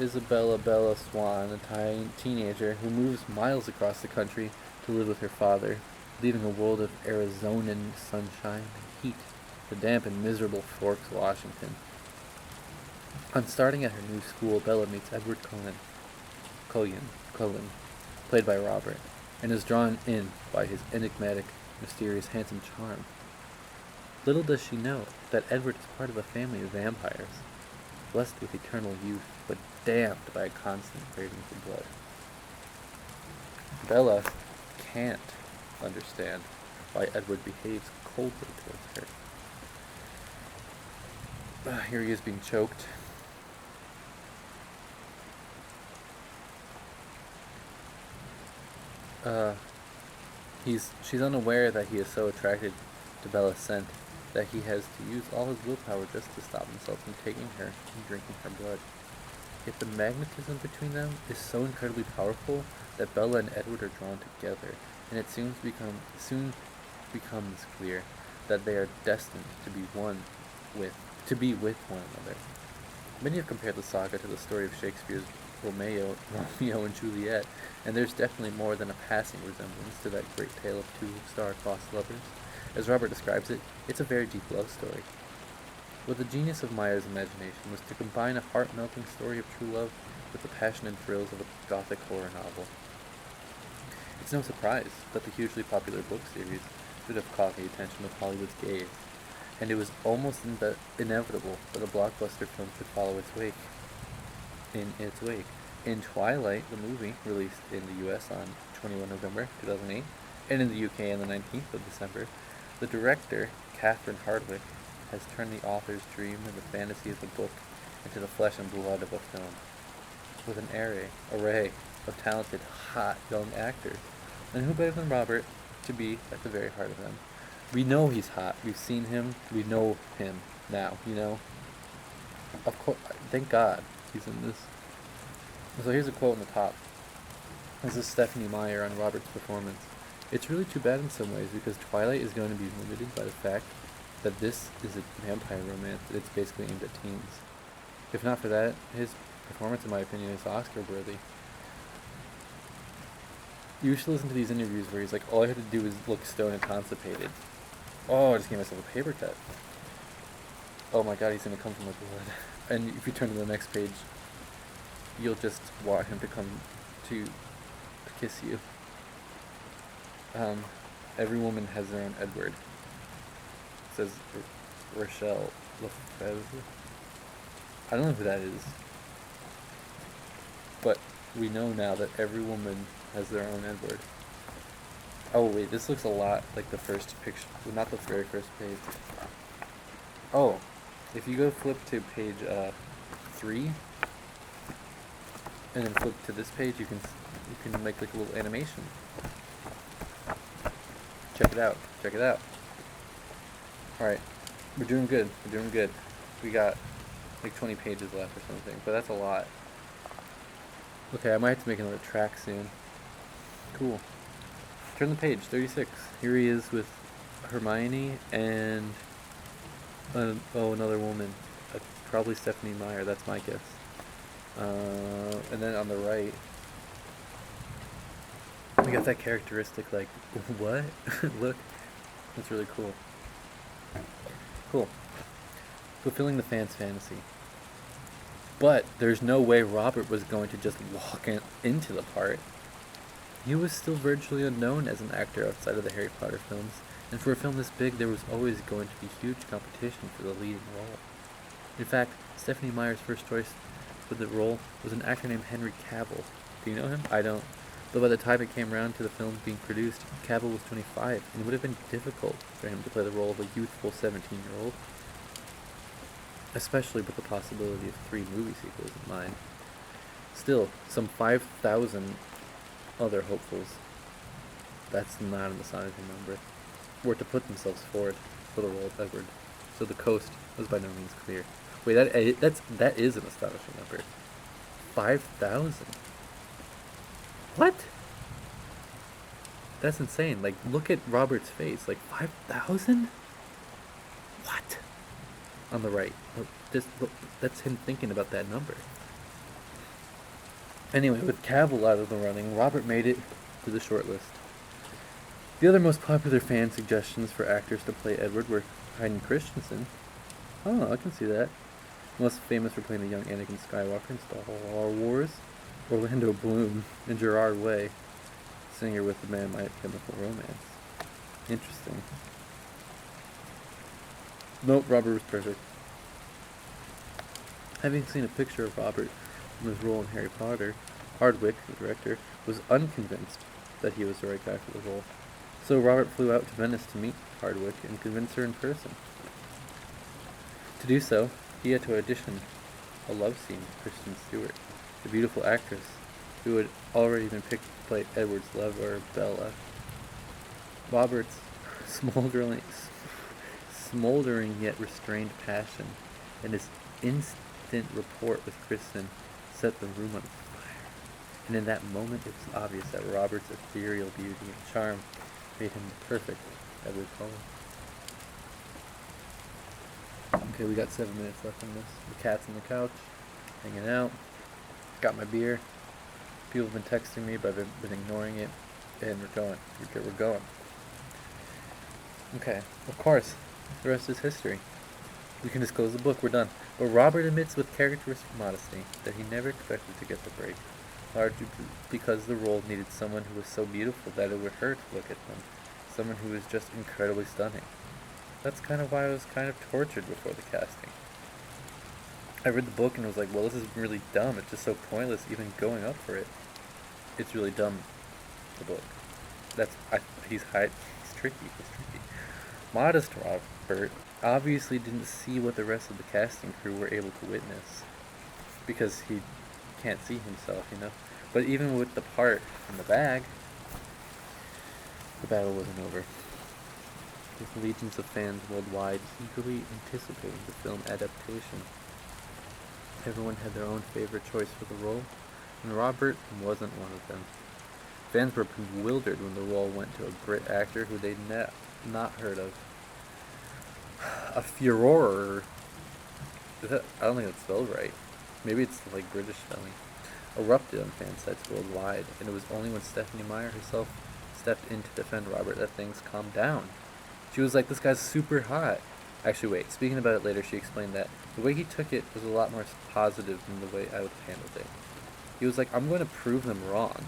Isabella Bella Swan, a teenager who moves miles across the country to live with her father, leaving a world of Arizonan sunshine and heat to damp and miserable Forks, Washington. On starting at her new school, Bella meets Edward Cullen, played by Robert, and is drawn in by his enigmatic, mysterious, handsome charm. Little does she know that Edward is part of a family of vampires, blessed with eternal youth, but damned by a constant craving for blood. Bella can't understand why Edward behaves coldly towards her. Here he is being choked. She's unaware that he is so attracted to Bella's scent that he has to use all his willpower just to stop himself from taking her and drinking her blood. Yet the magnetism between them is so incredibly powerful that Bella and Edward are drawn together, and it soon becomes clear that they are destined to be with one another. Many have compared the saga to the story of Shakespeare's Romeo and Juliet, and there's definitely more than a passing resemblance to that great tale of 2 star-crossed lovers. As Robert describes it, it's a very deep love story. What the genius of Meyer's imagination was to combine a heart-melting story of true love with the passion and thrills of a gothic horror novel. It's no surprise that the hugely popular book series should have caught the attention of Hollywood's gaze, and it was almost inevitable that a blockbuster film should follow in its wake. In Twilight, the movie, released in the US on 21 November 2008, and in the UK on the 19th of December, the director, Catherine Hardwicke, has turned the author's dream and the fantasy of the book into the flesh and blood of a film, with an array of talented, hot young actors. And who better than Robert to be at the very heart of them? We know he's hot. We've seen him. We know him now, Of course, thank God he's in this. So here's a quote on the top. This is Stephanie Meyer on Robert's performance. It's really too bad in some ways because Twilight is going to be limited by the fact that this is a vampire romance. It's basically aimed at teens. If not for that, his performance, in my opinion, is Oscar-worthy. You should listen to these interviews where he's like, all I had to do was look stoned and constipated. Oh, I just gave myself a paper cut. Oh my god, he's going to come from my blood. And if you turn to the next page, you'll just want him to come to kiss you. Every woman has their own Edward. Says Rochelle Lefebvre. I don't know who that is. But we know now that every woman has their own Edward. Oh wait, this looks a lot like the first picture, well, not the very first page. Oh, if you go flip to page 3, and then flip to this page, you can make like a little animation. Check it out. Check it out. All right, we're doing good. We're doing good. We got like 20 pages left or something, but that's a lot. Okay, I might have to make another track soon. Cool. Turn the page, 36. Here he is with Hermione and another woman. Probably Stephanie Meyer, that's my guess. And then on the right, we got that characteristic like, what? Look, that's really cool. Cool. Fulfilling the fans' fantasy. But there's no way Robert was going to just walk into the part. He was still virtually unknown as an actor outside of the Harry Potter films, and for a film this big, there was always going to be huge competition for the leading role. In fact, Stephanie Meyer's first choice for the role was an actor named Henry Cavill. Do you know him? I don't. But by the time it came around to the film being produced, Cavill was 25, and it would have been difficult for him to play the role of a youthful 17-year-old. Especially with the possibility of 3 movie sequels in mind. Still, some 5,000 other hopefuls, that's not an astonishing number, were to put themselves forward for the role of Edward, so the coast was by no means clear. Wait, that is an astonishing number. 5,000? What? That's insane. Like, look at Robert's face. Like, 5,000? What? On the right. Look, that's him thinking about that number. Anyway, with Cavill out of the running, Robert made it to the shortlist. The other most popular fan suggestions for actors to play Edward were Hayden Christensen. Oh, I can see that. Most famous for playing the young Anakin Skywalker in Star Wars. Orlando Bloom and Gerard Way, singer with the band My Chemical Romance. Interesting. Nope, Robert was perfect. Having seen a picture of Robert from his role in Harry Potter, Hardwick, the director, was unconvinced that he was the right guy for the role. So Robert flew out to Venice to meet Hardwick and convince her in person. To do so, he had to audition a love scene with Kristen Stewart, the beautiful actress who had already been picked to play Edward's lover, Bella. Robert's smoldering yet restrained passion and his instant rapport with Kristen set the room on fire. And in that moment, it was obvious that Robert's ethereal beauty and charm made him the perfect Edward Cullen. Okay, we got 7 minutes left on this. The cat's on the couch, hanging out. Got my beer. People have been texting me, but I've been ignoring it. And we're going. We're going. Okay, of course, the rest is history. We can just close the book, we're done. But Robert admits with characteristic modesty that he never expected to get the break, largely because the role needed someone who was so beautiful that it would hurt to look at them, someone who was just incredibly stunning. That's kind of why I was kind of tortured before the casting. I read the book and was like, well, this is really dumb, it's just so pointless even going up for it. It's really dumb, the book. He's tricky. Modest Robert obviously didn't see what the rest of the casting crew were able to witness, because he can't see himself, you know. But even with the part in the bag, the battle wasn't over. With legions of fans worldwide eagerly anticipating the film adaptation, everyone had their own favorite choice for the role, and Robert wasn't one of them. Fans were bewildered when the role went to a Brit actor who they'd not heard of. A furor. I don't think that's spelled right. Maybe it's like British spelling. Erupted on fan sites worldwide, and it was only when Stephanie Meyer herself stepped in to defend Robert that things calmed down. She was like, this guy's super hot. Actually, wait, speaking about it later, she explained that the way he took it was a lot more positive than the way I would have handled it. He was like, I'm going to prove them wrong.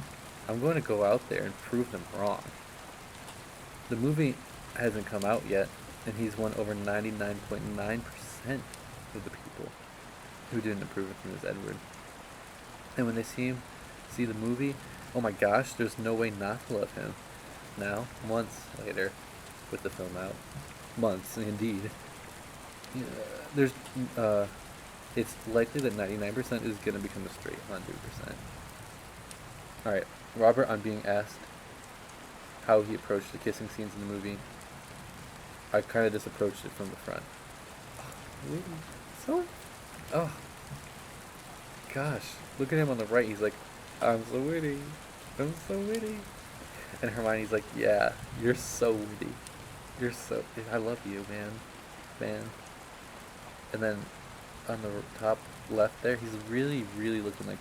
I'm going to go out there and prove them wrong. The movie hasn't come out yet, and he's won over 99.9% of the people. who didn't approve of him as Edward. And when they see the movie, oh my gosh, there's no way not to love him. Now, months later, with the film out, months indeed, there's it's likely that 99% is going to become a straight 100%. Alright, Robert, on being asked how he approached the kissing scenes in the movie, I kind of just approached it from the front. So, oh, gosh, look at him on the right. He's like, I'm so witty. I'm so witty. And Hermione's like, yeah, you're so witty. I love you, man. And then on the top left there, he's really, really looking like,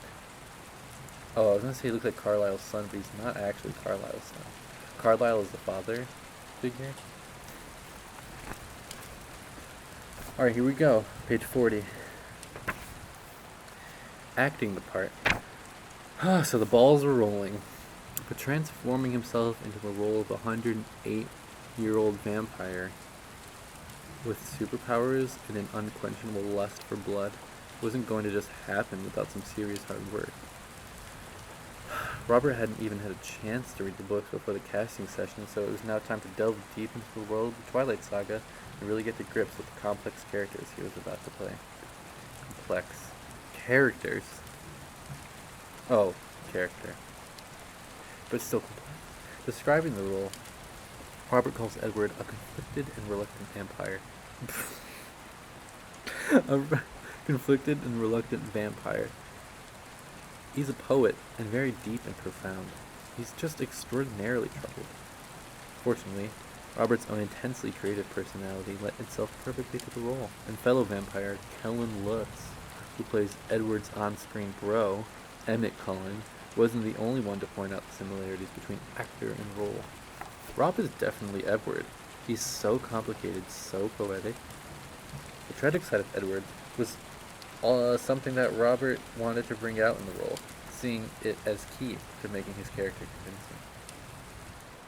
oh, I was going to say he looks like Carlisle's son, but he's not actually Carlisle's son. Carlisle is the father figure. Alright, here we go. Page 40. Acting the part. So the balls are rolling. But transforming himself into the role of a 108-year-old vampire with superpowers and an unquenchable lust for blood wasn't going to just happen without some serious hard work. Robert hadn't even had a chance to read the books before the casting session, so it was now time to delve deep into the world of the Twilight Saga and really get to grips with the complex characters he was about to play. Complex characters? Oh, character. But still complex. Describing the role, Robert calls Edward a conflicted and reluctant vampire. A conflicted and reluctant vampire. He's a poet, and very deep and profound. He's just extraordinarily troubled. Fortunately, Robert's own intensely creative personality lent itself perfectly to the role, and fellow vampire Kellen Lutz, who plays Edward's on-screen bro, Emmett Cullen, wasn't the only one to point out the similarities between actor and role. Rob is definitely Edward. He's so complicated, so poetic. The tragic side of Edward was something that Robert wanted to bring out in the role, seeing it as key to making his character convincing.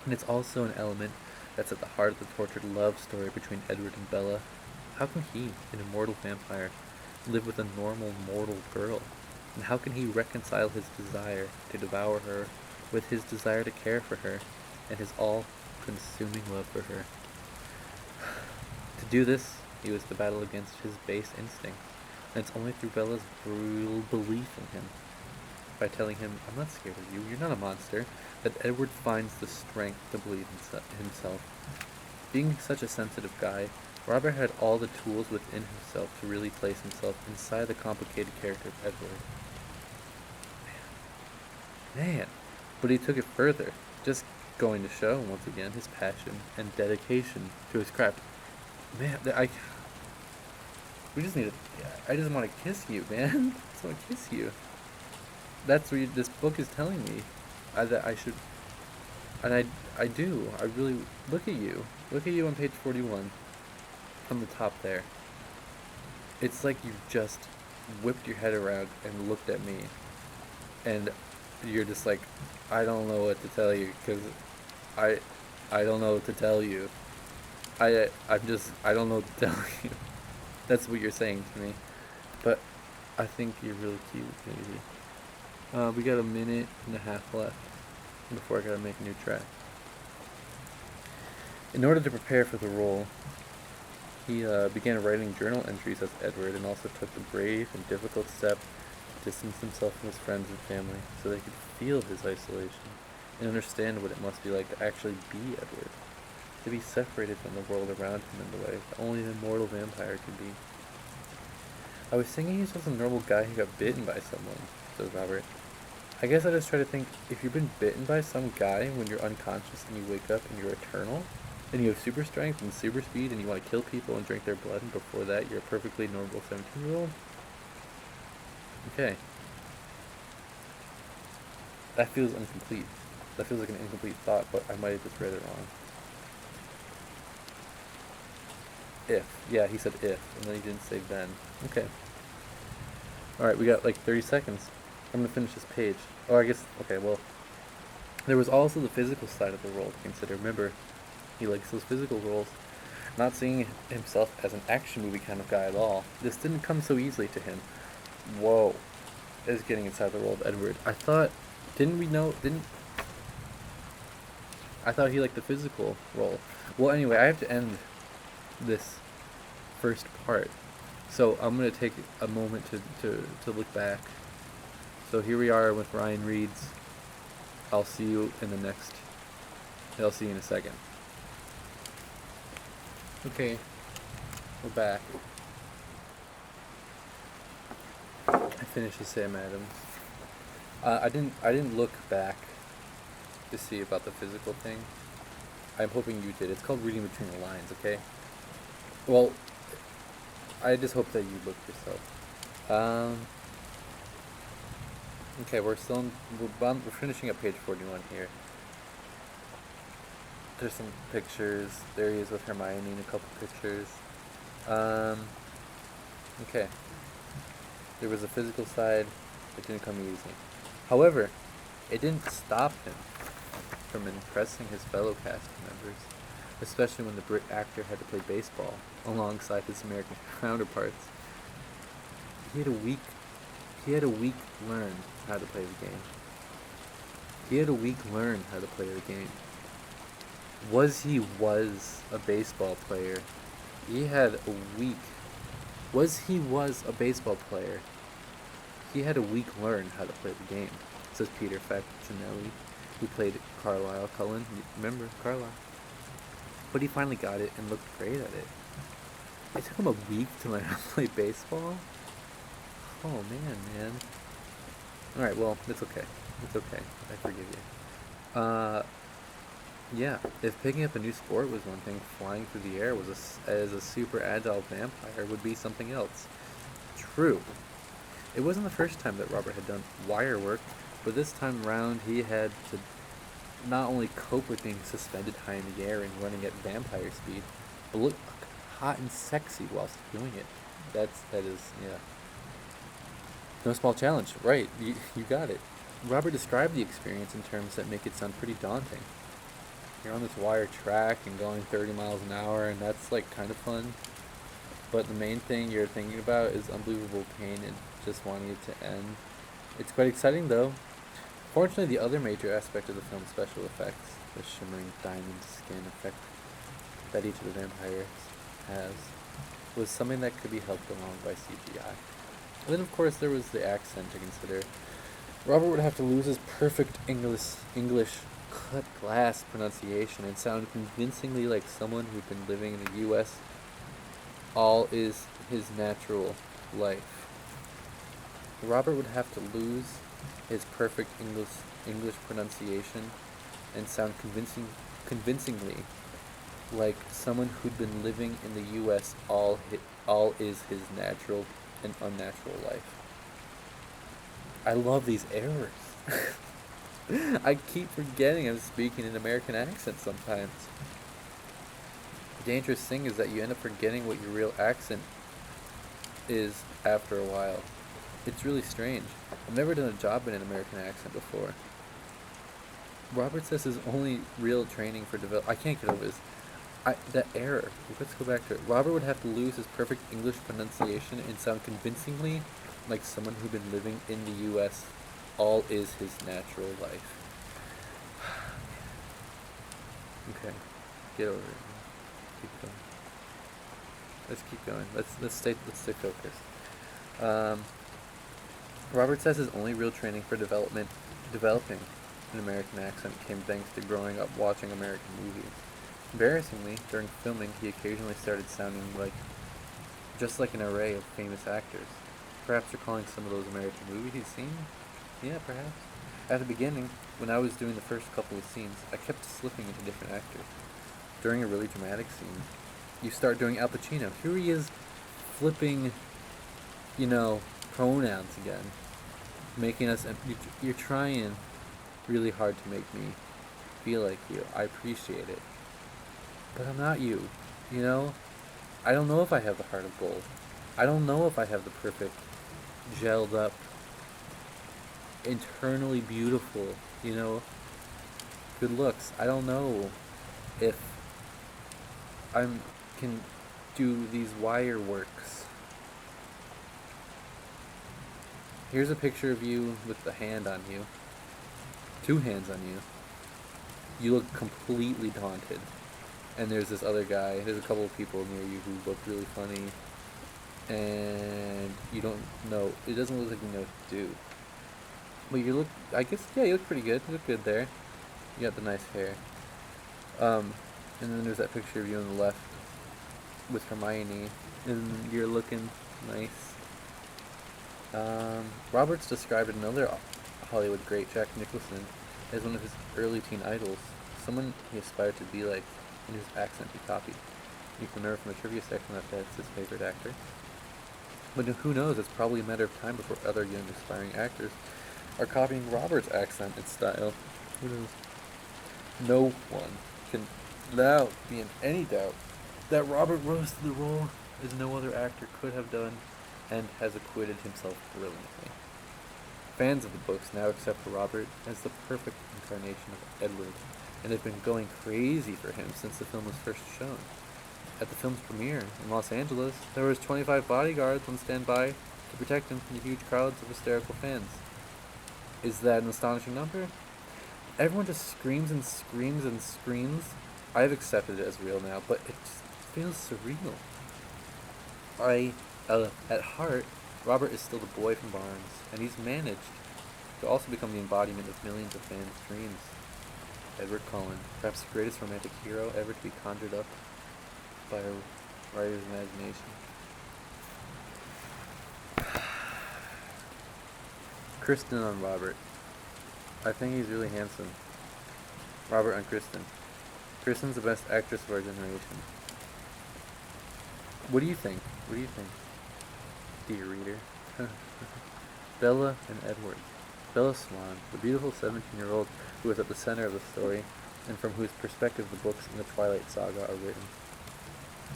And it's also an element that's at the heart of the tortured love story between Edward and Bella. How can he, an immortal vampire, live with a normal mortal girl? And how can he reconcile his desire to devour her with his desire to care for her and his all-consuming love for her? To do this, he was to battle against his base instincts. And it's only through Bella's brutal belief in him, by telling him, I'm not scared of you, you're not a monster, that Edward finds the strength to believe in himself. Being such a sensitive guy, Robert had all the tools within himself to really place himself inside the complicated character of Edward. Man. But he took it further, just going to show, once again, his passion and dedication to his craft. Man, we just need to, I just want to kiss you, man. I just want to kiss you. That's what this book is telling me. That I should, and I do. I really, look at you. Look at you on page 41. On the top there. It's like you just whipped your head around and looked at me. And you're just like, I don't know what to tell you, because I don't know what to tell you. I don't know what to tell you. That's what you're saying to me. But I think you're really cute, maybe. We got a minute and a half left before I gotta make a new track. In order to prepare for the role, he began writing journal entries as Edward, and also took the brave and difficult step to distance himself from his friends and family so they could feel his isolation and understand what it must be like to actually be Edward, to be separated from the world around him in the way that only an immortal vampire could be. I was thinking he's just a normal guy who got bitten by someone, says Robert. I guess I just try to think, if you've been bitten by some guy when you're unconscious and you wake up and you're eternal, and you have super strength and super speed and you want to kill people and drink their blood, and before that you're a perfectly normal 17-year-old? Okay. That feels incomplete. That feels like an incomplete thought, but I might have just read it wrong. If. Yeah, he said if, and then he didn't say then. Okay. Alright, we got like 30 seconds. I'm going to finish this page. Oh, I guess, okay, well, there was also the physical side of the role to consider. Remember, he likes those physical roles. Not seeing himself as an action movie kind of guy at all. This didn't come so easily to him. Whoa. It's getting inside the role of Edward. Didn't we know, didn't, I thought he liked the physical role. Well, anyway, I have to end this first part. So I'm going to take a moment to look back. So here we are with Ryan Reed's I'll see you in the next, I'll see you in a second. Okay, we're back. I finished the Sam Adams. I didn't look back to see about the physical thing. I'm hoping you did. It's called reading between the lines, okay? Well, I just hope that you looked yourself. Okay, we're finishing up page 41 here. There's some pictures. There he is with Hermione in a couple pictures. Okay. There was a physical side. It didn't come easy. However, it didn't stop him from impressing his fellow cast members, especially when the Brit actor had to play baseball alongside his American counterparts. He had a week learn how to play the game. Was a baseball player. He had a week. Was a baseball player. He had a week learn how to play the game, says Peter Facinelli, who played Carlisle Cullen. Remember Carlisle? But he finally got it and looked great at it. It took him a week to learn how to play baseball? Oh man. Alright, well, it's okay. I forgive you. Yeah, if picking up a new sport was one thing, flying through the air as a super agile vampire would be something else. True. It wasn't the first time that Robert had done wire work, but this time round he had to not only cope with being suspended high in the air and running at vampire speed, but look hot and sexy whilst doing it. That is, yeah. No small challenge, right, you got it. Robert described the experience in terms that make it sound pretty daunting. You're on this wire track and going 30 miles an hour, and that's like kind of fun. But the main thing you're thinking about is unbelievable pain and just wanting it to end. It's quite exciting though. Fortunately, the other major aspect of the film's special effects, the shimmering diamond skin effect that each of the vampires has, was something that could be helped along by CGI. And then of course there was the accent to consider. Robert would have to lose his perfect English cut glass pronunciation and sound convincingly like someone who'd been living in the U.S. all is his natural life. Robert would have to lose his perfect English pronunciation and sound convincingly like someone who'd been living in the U.S. all is his natural and unnatural life. I love these errors. I keep forgetting I'm speaking an American accent sometimes. The dangerous thing is that you end up forgetting what your real accent is after a while. It's really strange. I've never done a job in an American accent before. Robert says his only real training for I can't get over this. That error. Let's go back to it. Robert would have to lose his perfect English pronunciation and sound convincingly like someone who'd been living in the U.S. all is his natural life. Okay, get over it. Keep going. Let's keep going. Let's stay focused. Robert says his only real training for developing an American accent came thanks to growing up watching American movies. Embarrassingly, during filming, he occasionally started sounding just like an array of famous actors. Perhaps recalling some of those American movies he's seen? Yeah, perhaps. At the beginning, when I was doing the first couple of scenes, I kept slipping into different actors. During a really dramatic scene, you start doing Al Pacino. Here he is flipping, pronouns again. Making us, you're trying really hard to make me feel like you. I appreciate it. But I'm not you, I don't know if I have the heart of gold. I don't know if I have the perfect, gelled up, internally beautiful, good looks. I don't know if I can do these wire works. Here's a picture of you with the hand on you. Two hands on you. You look completely daunted. And there's this other guy, there's a couple of people near you who look really funny. And you don't know, it doesn't look like you know what to do. But you look, I guess, yeah, you look pretty good. You look good there. You got the nice hair. And then there's that picture of you on the left with Hermione. And you're looking nice. Roberts described another Hollywood great, Jack Nicholson, as one of his early teen idols, someone he aspired to be like, and whose accent he copied. You can learn from the trivia section that that's his favorite actor. But who knows, it's probably a matter of time before other young aspiring actors are copying Robert's accent and style. Who knows? No one can now be in any doubt that Robert rose to the role as no other actor could have done and has acquitted himself brilliantly. Fans of the books now accept Robert as the perfect incarnation of Edward and have been going crazy for him since the film was first shown. At the film's premiere in Los Angeles, there was 25 bodyguards on standby to protect him from the huge crowds of hysterical fans. Is that an astonishing number? Everyone just screams and screams and screams. I've accepted it as real now, but it just feels surreal. At heart, Robert is still the boy from Barnes, and he's managed to also become the embodiment of millions of fans' dreams. Edward Cullen, perhaps the greatest romantic hero ever to be conjured up by a writer's imagination. Kristen on Robert. I think he's really handsome. Robert on Kristen. Kristen's the best actress of our generation. What do you think? What do you think, dear reader? Bella and Edward. Bella Swan, the beautiful 17-year-old who is at the center of the story, and from whose perspective the books in the Twilight saga are written,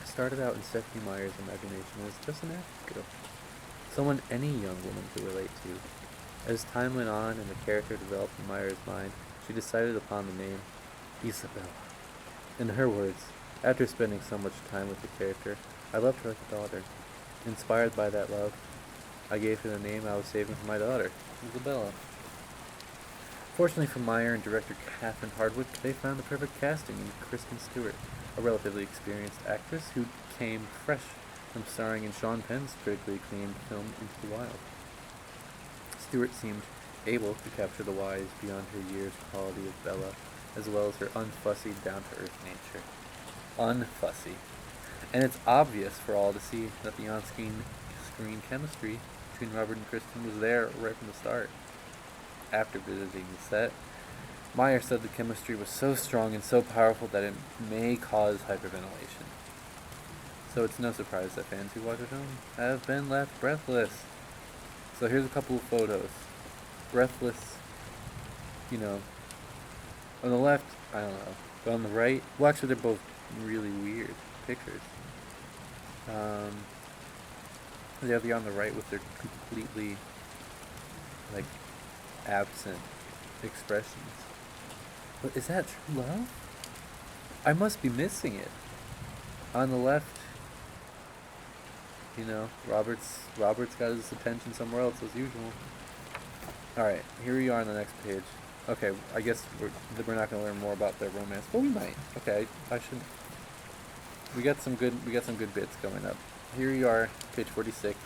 started out in Stephenie Meyer's imagination as just an actress girl, someone any young woman could relate to. As time went on and the character developed in Meyer's mind, she decided upon the name Isabella. In her words, after spending so much time with the character, I loved her like a daughter. Inspired by that love, I gave her the name I was saving for my daughter, Isabella. Fortunately for Meyer and director Catherine Hardwicke, they found the perfect casting in Kristen Stewart, a relatively experienced actress who came fresh from starring in Sean Penn's critically acclaimed film Into the Wild. Stewart seemed able to capture the wise, beyond her years quality of Bella, as well as her unfussy, down-to-earth nature. Unfussy. And it's obvious for all to see that the on-screen chemistry between Robert and Kristen was there right from the start. After visiting the set, Meyer said the chemistry was so strong and so powerful that it may cause hyperventilation. So it's no surprise that fans who watch the film have been left breathless. So here's a couple of photos. Breathless, on the left, I don't know, but on the right, well actually they're both really weird pictures. They're on the right with their completely, absent expressions. But is that true love? I must be missing it. On the left, Robert's got his attention somewhere else as usual. Alright, here we are on the next page. Okay, I guess we're not going to learn more about their romance, but we might. Okay, we got some good bits coming up. Here you are, page 46.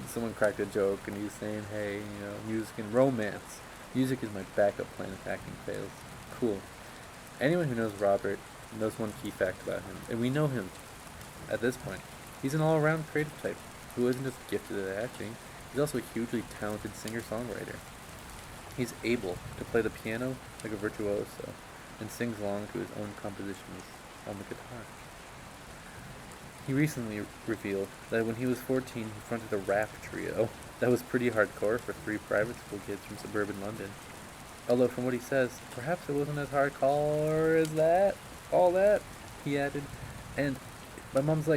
Someone cracked a joke and he's saying, hey, music and romance. Music is my backup plan if acting fails. Cool. Anyone who knows Robert knows one key fact about him, and we know him at this point. He's an all-around creative type who isn't just gifted at acting, he's also a hugely talented singer-songwriter. He's able to play the piano like a virtuoso and sings along to his own compositions on the guitar. He recently revealed that when he was 14 he fronted a rap trio that was pretty hardcore for 3 private school kids from suburban London. Although from what he says, perhaps it wasn't as hardcore as all that, he added. And my mom's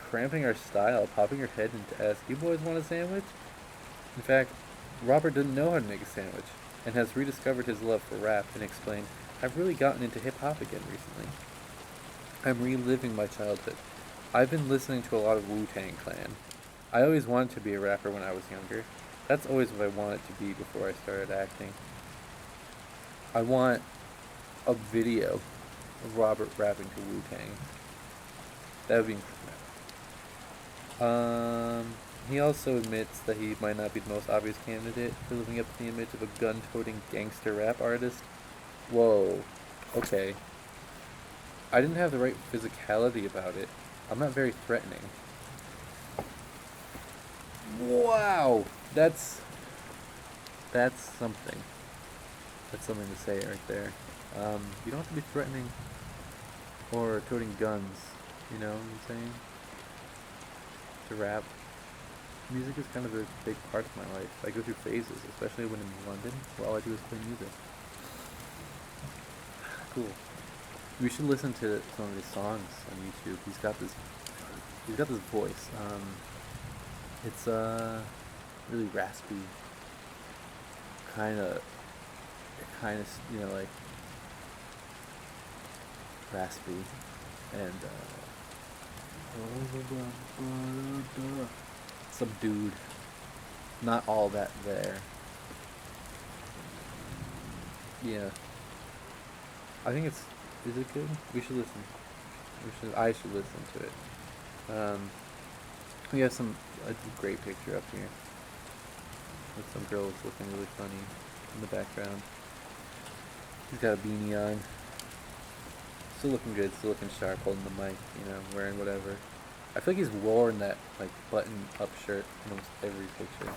cramping our style, popping her head in to ask, you boys want a sandwich? In fact, Robert didn't know how to make a sandwich, and has rediscovered his love for rap and explained, I've really gotten into hip-hop again recently. I'm reliving my childhood. I've been listening to a lot of Wu-Tang Clan. I always wanted to be a rapper when I was younger. That's always what I wanted to be before I started acting. I want a video of Robert rapping to Wu Tang. That would be incredible. He also admits that he might not be the most obvious candidate for living up to the image of a gun-toting gangster rap artist. Whoa. Okay. I didn't have the right physicality about it. I'm not very threatening. Wow! That's something. That's something to say right there. You don't have to be threatening or toting guns, you know what I'm saying? To rap. Music is kind of a big part of my life. I go through phases, especially when in London, where all I do is play music. Cool. We should listen to some of his songs on YouTube. He's got this voice. It's really raspy, kind of like raspy, and subdued. Not all that there. Yeah. I think it's. Is it good? We should listen. I should listen to it. We have a great picture up here with some girls looking really funny in the background. He's got a beanie on. Still looking good, still looking sharp, holding the mic, wearing whatever. I feel like he's worn that button-up shirt in almost every picture.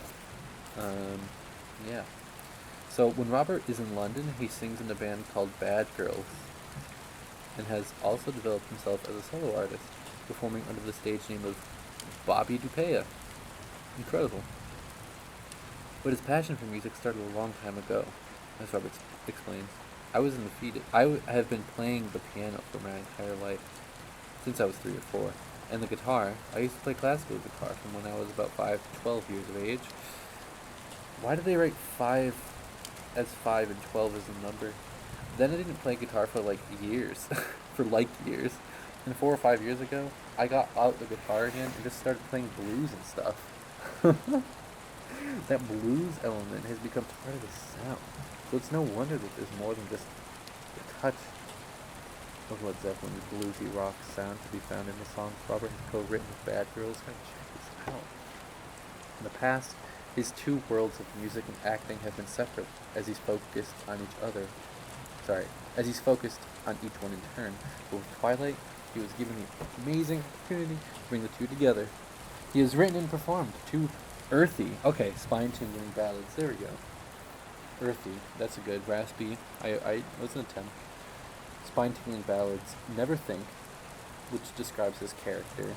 Yeah. So when Robert is in London, he sings in a band called Bad Girls, and has also developed himself as a solo artist, performing under the stage name of Bobby Dupea. Incredible. But his passion for music started a long time ago, as Robert explains. I was undefeated. I have been playing the piano for my entire life, since I was 3 or 4. And the guitar, I used to play classical guitar from when I was about 12 years of age. Why did they write 5 as 5 and 12 as a number? Then I didn't play guitar for years. Years. And 4 or 5 years ago, I got out the guitar again and just started playing blues and stuff. That blues element has become part of the sound. So it's no wonder that there's more than just the touch of Led Zeppelin's bluesy rock sound to be found in the songs Robert has co-written with Bad Girls. Gotta check this out. In the past, his 2 worlds of music and acting have been separate, as he's focused on each one in turn. But with Twilight, he was given the amazing opportunity to bring the 2 together. He has written and performed 2 earthy, spine-tingling ballads. There we go. Earthy, that's a good. Raspy, I was an attempt. Spine-tingling ballads, Never Think, which describes his character,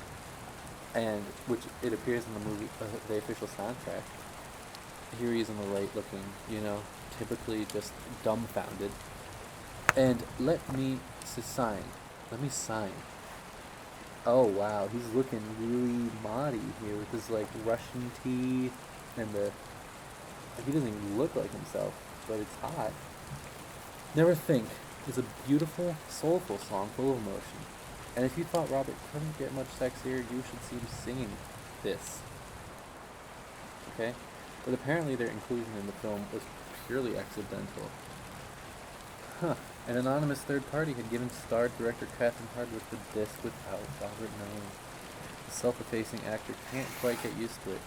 and which it appears in the movie, the official soundtrack. Here he is in the light looking, typically just dumbfounded. And Let Me Sign. Oh wow, he's looking really naughty here with his Russian tea and he doesn't even look like himself, but it's hot. Never Think is a beautiful, soulful song full of emotion. And if you thought Robert couldn't get much sexier, you should see him singing this. Okay? But apparently their inclusion in the film was purely accidental. An anonymous third party had given star director Catherine Hardwicke the disc without Robert knowing. The self-effacing actor can't quite get used to it.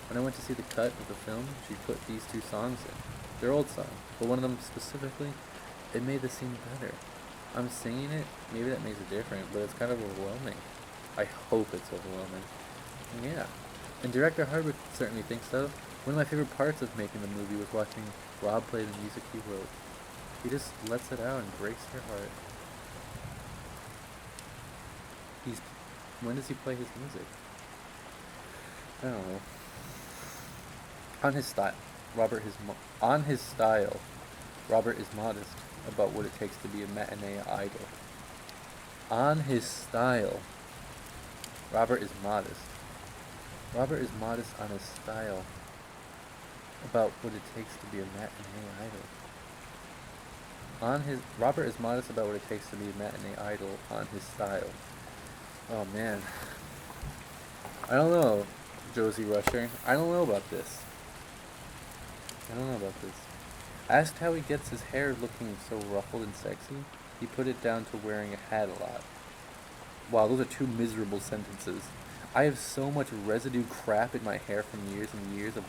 When I went to see the cut of the film, she put these 2 songs in. They're old songs, but one of them specifically, it made the scene better. I'm singing it, maybe that makes it different, but it's kind of overwhelming. I hope it's overwhelming. Yeah. And director Hardwicke certainly thinks so. One of my favorite parts of making the movie was watching Rob play the music he wrote. He just lets it out and breaks your heart. When does he play his music? I don't know. On his style, Robert is modest about what it takes to be a matinee idol. On his style, Robert is modest. Robert is modest on his style about what it takes to be a matinee idol. Robert is modest about what it takes to be a matinee idol on his style. Oh man. I don't know. Josie Rusher. I don't know about this. I don't know about this. Asked how he gets his hair looking so ruffled and sexy, he put it down to wearing a hat a lot. Wow, those are two miserable sentences. I have so much residue crap in my hair from years and years of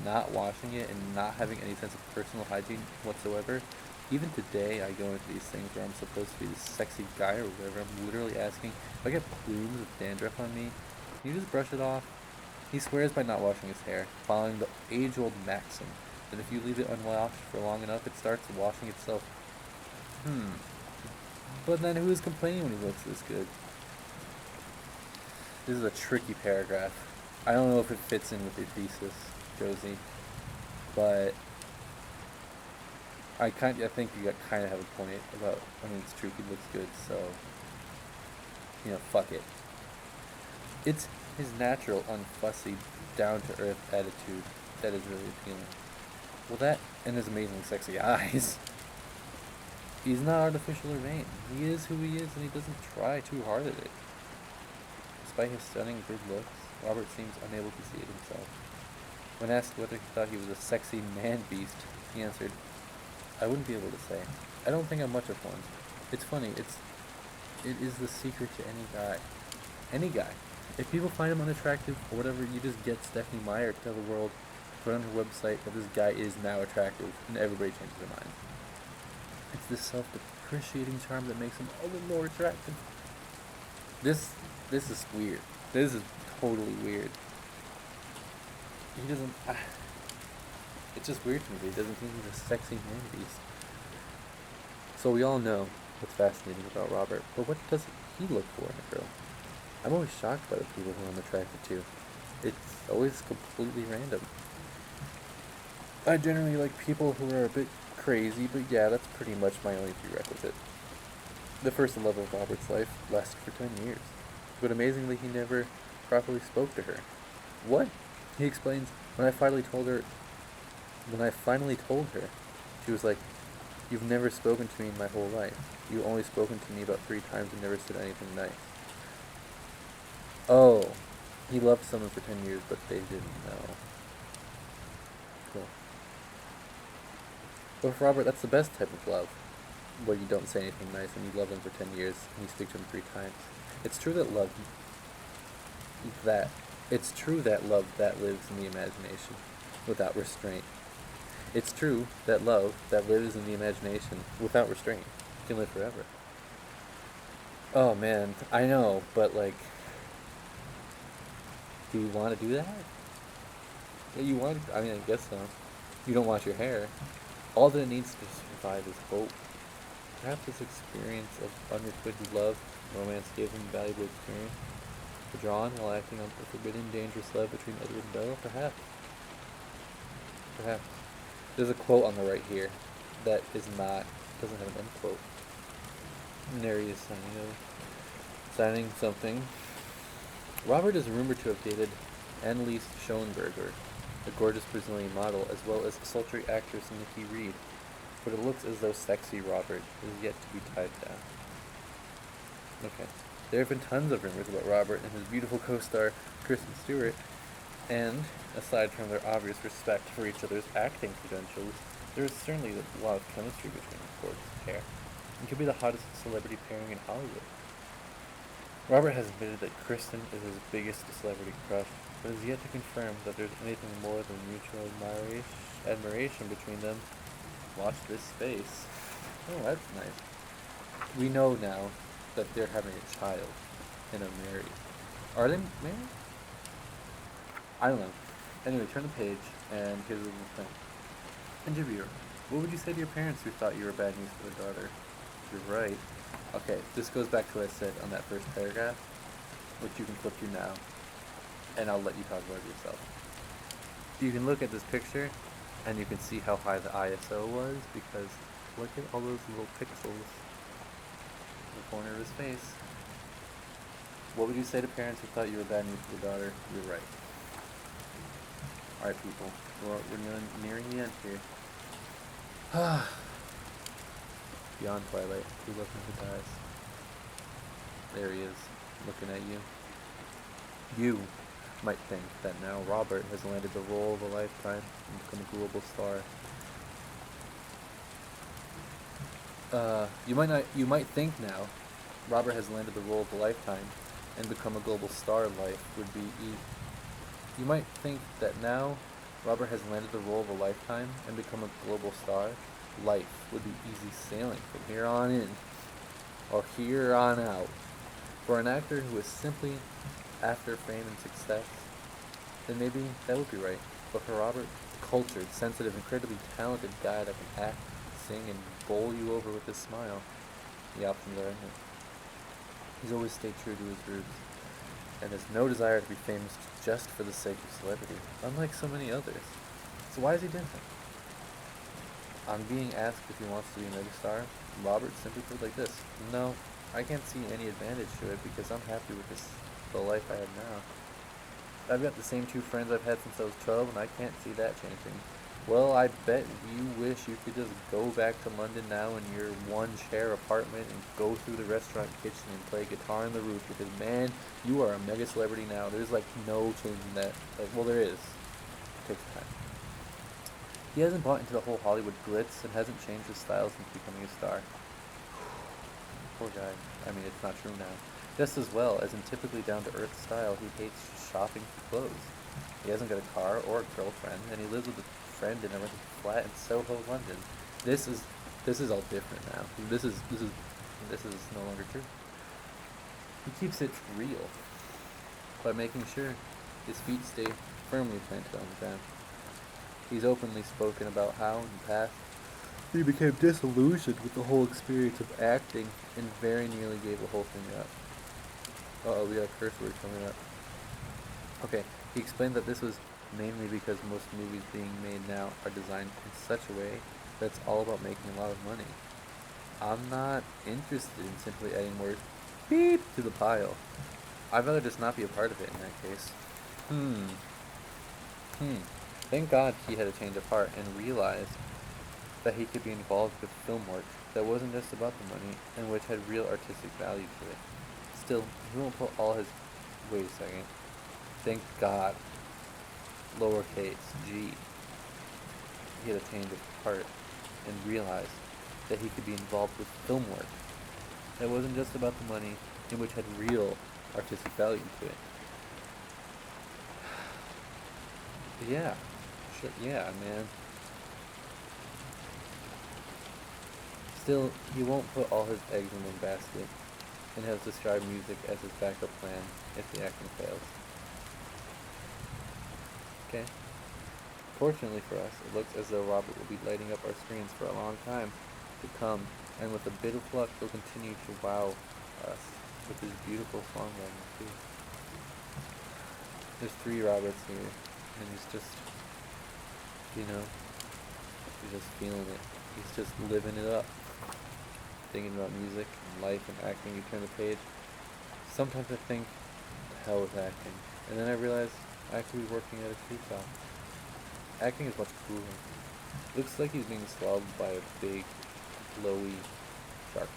not washing it and not having any sense of personal hygiene whatsoever. Even today, I go into these things where I'm supposed to be this sexy guy or whatever. I'm literally asking, if I get plumes of dandruff on me, can you just brush it off? He swears by not washing his hair, following the age-old maxim that if you leave it unwashed for long enough, it starts washing itself. But then who is complaining when he looks this good? This is a tricky paragraph. I don't know if it fits in with your thesis, Josie, but I think you kind of have a point about. I mean, it's true. He looks good, so fuck it. It's his natural, unfussy, down-to-earth attitude that is really appealing. Well, that and his amazing, sexy eyes. He's not artificial or vain. He is who he is, and he doesn't try too hard at it. Despite his stunning good looks, Robert seems unable to see it himself. When asked whether he thought he was a sexy man-beast, he answered, "I wouldn't be able to say. I don't think I'm much of one. It's funny, it is the secret to any guy. Any guy. If people find him unattractive or whatever, you just get Stephanie Meyer to tell the world, put on her website that this guy is now attractive, and everybody changes their mind. It's this self-depreciating charm that makes him all the more attractive." This is weird. This is totally weird. He doesn't... it's just weird to me. He doesn't think he's a sexy man beast. So we all know what's fascinating about Robert, but what does he look for in a girl? I'm always shocked by the people who I'm attracted to. It's always completely random. I generally like people who are a bit crazy, but yeah, that's pretty much my only prerequisite. The first love of Robert's life lasted for 10 years, but amazingly he never properly spoke to her. What? He explains, when I finally told her, she was like, "You've never spoken to me in my whole life. You've only spoken to me about 3 times and never said anything nice." Oh, he loved someone for 10 years, but they didn't know. Cool. But for Robert, that's the best type of love, where you don't say anything nice and you love them for 10 years and you speak to them 3 times. It's true that love that lives in the imagination, without restraint. It's true that love that lives in the imagination, without restraint, can live forever. Oh man, I know, but do you want to do that? Yeah, you want to, I mean, I guess so. You don't wash your hair. All that it needs to survive is hope. Perhaps this experience of unrequited love, romance gave him valuable experience to draw on while acting on the forbidden, dangerous love between Edward and Bella. Perhaps. There's a quote on the right here that doesn't have an end quote. And there he is signing something. Robert is rumored to have dated Anneliese Schoenberger, a gorgeous Brazilian model, as well as sultry actress Nikki Reed, but it looks as though sexy Robert is yet to be tied down. Okay. There have been tons of rumors about Robert and his beautiful co-star Kristen Stewart, and aside from their obvious respect for each other's acting credentials, there is certainly a lot of chemistry between the gorgeous pair, and could be the hottest celebrity pairing in Hollywood. Robert has admitted that Kristen is his biggest celebrity crush, but has yet to confirm that there's anything more than mutual admiration between them. Watch this space. Oh, that's nice. We know now that they're having a child and are married. Are they married? I don't know. Anyway, turn the page, and here's the little thing. Interviewer, what would you say to your parents who thought you were bad news for their daughter? You're right. Okay, this goes back to what I said on that first paragraph, which you can flip to now, and I'll let you talk about it yourself. You can look at this picture, and you can see how high the ISO was, because look at all those little pixels in the corner of his face. What would you say to parents who thought you were bad news for their daughter? You're right. Alright, people, we're nearing the end here. Beyond Twilight, who loves him who dies. There he is, looking at you. You, might think that now Robert has landed the role of a lifetime and become a global star. You might think now Robert has landed the role of a lifetime and become a global star. Life would be You might think that now Robert has landed the role of a lifetime and become a global star. Life would be easy sailing from here on in, or here on out. For an actor who is simply after fame and success, then maybe that would be right. But for Robert, a cultured, sensitive, incredibly talented guy that can act, sing, and bowl you over with his smile, the options are endless. He's always stayed true to his roots, and has no desire to be famous just for the sake of celebrity, unlike so many others. So why is he different? On being asked if he wants to be a megastar, Robert simply put it like this: "No, I can't see any advantage to it because I'm happy with the life I have now. I've got the same two friends I've had since I was 12, and I can't see that changing." Well, I bet you wish you could just go back to London now in your one-chair apartment and go through the restaurant kitchen and play guitar on the roof, because, man, you are a mega celebrity now. There's, like, no changing that. Like, well, there is. It takes time. He hasn't bought into the whole Hollywood glitz and hasn't changed his style since becoming a star. Poor guy. I mean, it's not true now. Just as well as in typically down-to-earth style, he hates shopping for clothes. He hasn't got a car or a girlfriend, and he lives with a friend in a rented flat in Soho, London. This is all different now. This is no longer true. He keeps it real by making sure his feet stay firmly planted on the ground. He's openly spoken about how, in the past, he became disillusioned with the whole experience of acting and very nearly gave the whole thing up. We got a curse word coming up. Okay, he explained that this was mainly because most movies being made now are designed in such a way that it's all about making a lot of money. I'm not interested in simply adding more beep to the pile. I'd rather just not be a part of it in that case. Thank God he had a change of heart and realized that he could be involved with film work that wasn't just about the money and which had real artistic value to it. Still, he won't put all his... Wait a second. Thank God. Lowercase g. He had a change of heart and realized that he could be involved with film work that wasn't just about the money and which had real artistic value to it. Yeah. Sure, yeah, man. Still, he won't put all his eggs in one basket and has described music as his backup plan if the acting fails. Okay. Fortunately for us, it looks as though Robert will be lighting up our screens for a long time to come, and with a bit of luck, he'll continue to wow us with his beautiful songwriting too. There's 3 Roberts here, and he's just, he's just feeling it. He's just living it up. Thinking about music and life and acting, you turn the page. Sometimes I think, the hell with acting. And then I realize I could be working at a tree top. Acting is much cooler. Looks like he's being swallowed by a big, glowy shark.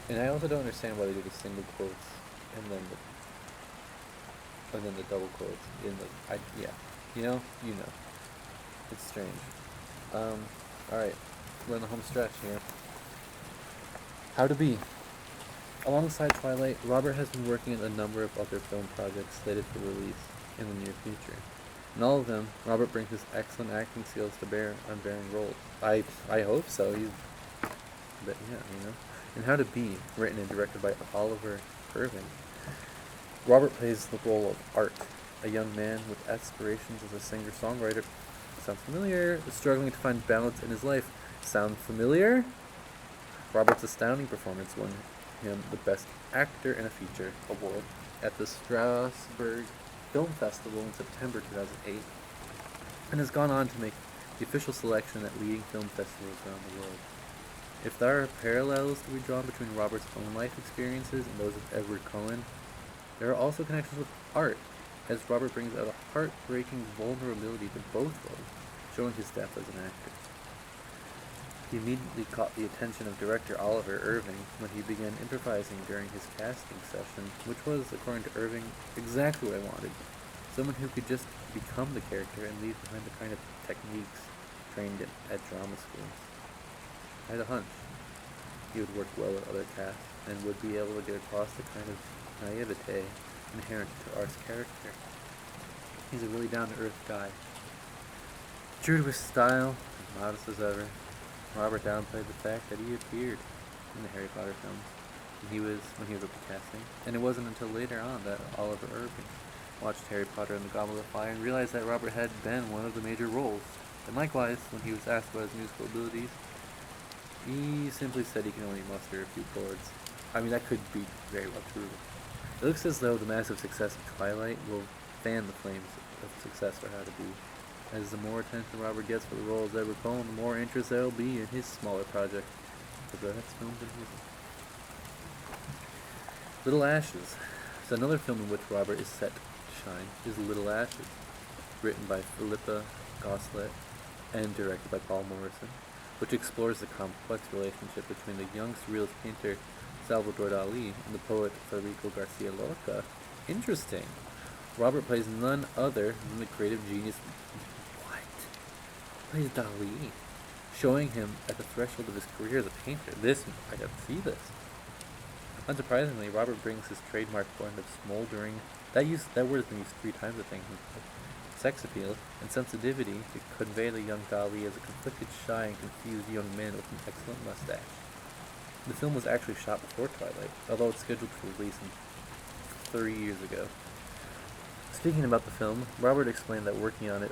And I also don't understand why they do the single quotes and then the double quotes in the... You know. It's strange. Alright. We're in the home stretch here. How to be. Alongside Twilight, Robert has been working on a number of other film projects slated for release in the near future. In all of them, Robert brings his excellent acting skills to bear on varying roles. I hope so. In How to Be, written and directed by Oliver Irving, Robert plays the role of Art, a young man with aspirations as a singer-songwriter. Sounds familiar? Struggling to find balance in his life. Sound familiar? Robert's astounding performance won him the Best Actor in a Feature award at the Strasbourg Film Festival in September 2008, and has gone on to make the official selection at leading film festivals around the world. If there are parallels to be drawn between Robert's own life experiences and those of Edward Cullen, there are also connections with Art, as Robert brings out a heartbreaking vulnerability to both roles, showing his depth as an actor. He immediately caught the attention of director Oliver Irving when he began improvising during his casting session, which was, according to Irving, exactly what I wanted. Someone who could just become the character and leave behind the kind of techniques trained at drama schools. I had a hunch he would work well with other casts and would be able to get across the kind of naivete inherent to Art's character. He's a really down-to-earth guy. True to his style, as modest as ever, Robert downplayed the fact that he appeared in the Harry Potter films when he was at the casting, and it wasn't until later on that Oliver Irving watched Harry Potter and the Goblet of Fire and realized that Robert had been one of the major roles. And likewise, when he was asked about his musical abilities, he simply said he can only muster a few chords. I mean, that could be very well true. It looks as though the massive success of Twilight will fan the flames of success for How to Be. As the more attention Robert gets for the role as Edward Cullen, the more interest there will be in his smaller project, the next films and music. Little Ashes. So another film in which Robert is set to shine is Little Ashes, written by Philippa Gosselaar and directed by Paul Morrison, which explores the complex relationship between the young surrealist painter Salvador Dali and the poet Federico Garcia Lorca. Interesting. Robert plays none other than the creative genius. What? Plays Dali, showing him at the threshold of his career as a painter. I got to see this. Unsurprisingly, Robert brings his trademark blend of smoldering. That word has been used 3 times, I think. Sex appeal and sensitivity to convey the young Dali as a conflicted, shy, and confused young man with an excellent mustache. The film was actually shot before Twilight, although it's scheduled for release 30 years ago. Speaking about the film, Robert explained that working on it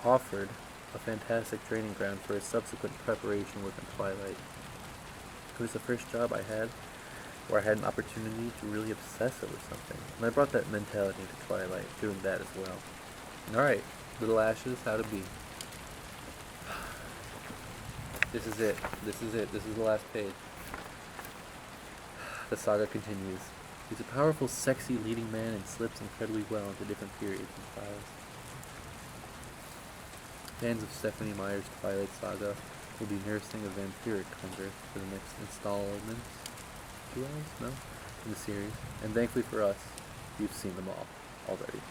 offered a fantastic training ground for his subsequent preparation work on Twilight. It was the first job I had where I had an opportunity to really obsess over something, and I brought that mentality to Twilight, doing that as well. Alright, Little Ashes, How to Be. This is it. This is the last page. The saga continues. He's a powerful, sexy leading man and slips incredibly well into different periods and styles. Fans of Stephanie Meyer's Twilight saga will be nursing a vampiric hunger for the next installment. 2 hours? No? In the series. And thankfully for us, you've seen them all already.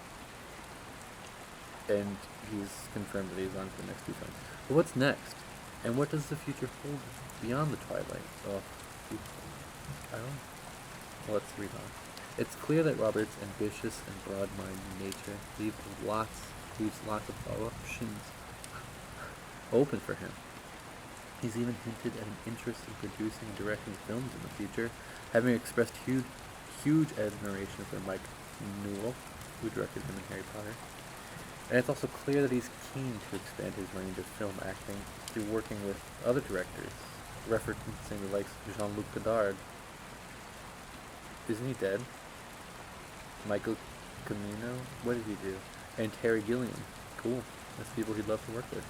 And he's confirmed that he's on to the next 2 films. But what's next? And what does the future hold beyond the Twilight? Oh, I don't know. Well, let's read on. It's clear that Robert's ambitious and broad-minded nature leaves lots of options open for him. He's even hinted at an interest in producing and directing films in the future, having expressed huge admiration for Mike Newell, who directed him in Harry Potter. And it's also clear that he's keen to expand his range of film acting through working with other directors, referencing the likes of Jean-Luc Godard. Isn't he dead? Michael Cimino? What did he do? And Terry Gilliam. Cool. That's people he'd love to work with.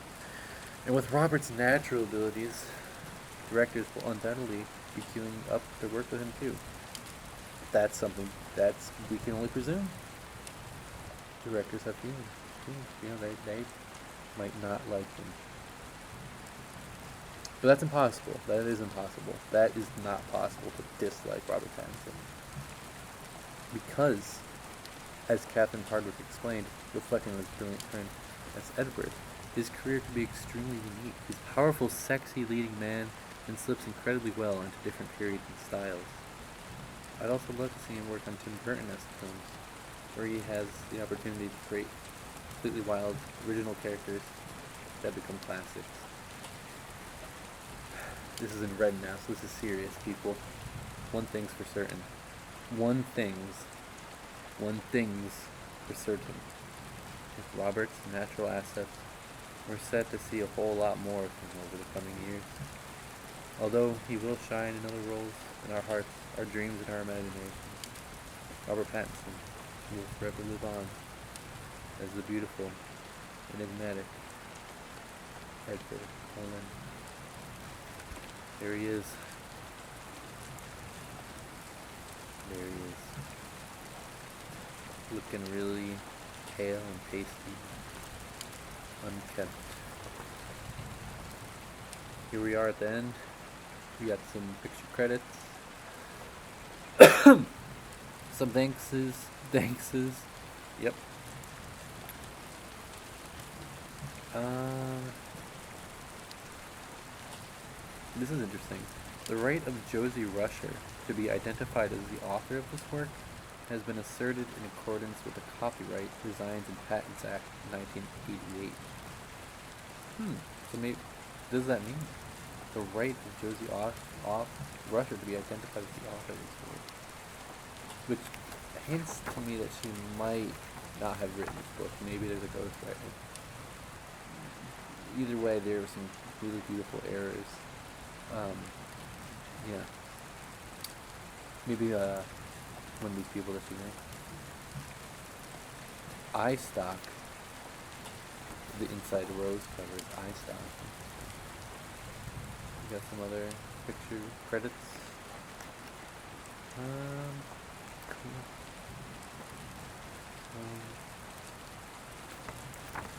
And with Robert's natural abilities, directors will undoubtedly be queuing up to work with him too. That's something we can only presume. Directors have feelings. You know, they might not like him. But that's impossible. That is impossible. That is not possible to dislike Robert Pattinson. Because, as Catherine Hardwicke explained, reflecting on his brilliant turn as Edward, his career could be extremely unique. He's a powerful, sexy leading man and slips incredibly well into different periods and styles. I'd also love to see him work on Tim Burton-esque films, where he has the opportunity to create completely wild, original characters that become classics. This is in red now, so this is serious, people. One thing's for certain. One thing's for certain. With Robert's natural assets, we're set to see a whole lot more of him over the coming years. Although he will shine in other roles in our hearts, our dreams, and our imaginations, Robert Pattinson will forever live on as the beautiful, enigmatic Edward Cullen. There he is. There he is. Looking really pale and pasty. Unkempt. here we are at the end. We got some picture credits. Some thankses. Yep. This is interesting. The right of Josie Rusher to be identified as the author of this work has been asserted in accordance with the Copyright Designs and Patents Act of 1988. So maybe, does that mean the right of Josie Rusher to be identified as the author of this work? Which hints to me that she might not have written this book. Maybe there's a ghostwriter. Either way, there were some really beautiful errors. Yeah. Maybe one of these people that she knew. iStock. The inside rose cover is iStock. We got some other picture credits. Cool.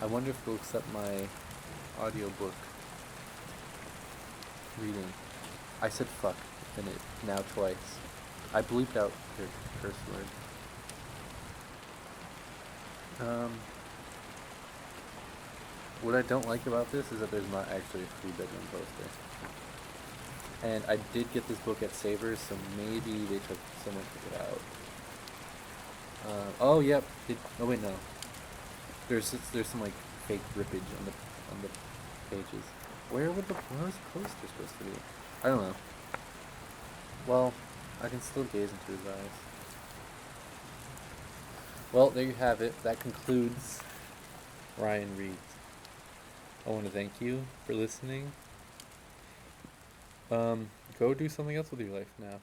I wonder if they'll accept my audiobook reading. I said fuck in it now twice. I bleeped out your curse word. What I don't like about this is that there's not actually a 3-bedroom poster. And I did get this book at Savers, so maybe someone took it out. Oh yep. Oh wait, no. There's some like fake rippage on the pages. Where was the poster supposed to be? I don't know. Well, I can still gaze into his eyes. Well, there you have it. That concludes Ryan Reads. I want to thank you for listening. Go do something else with your life now.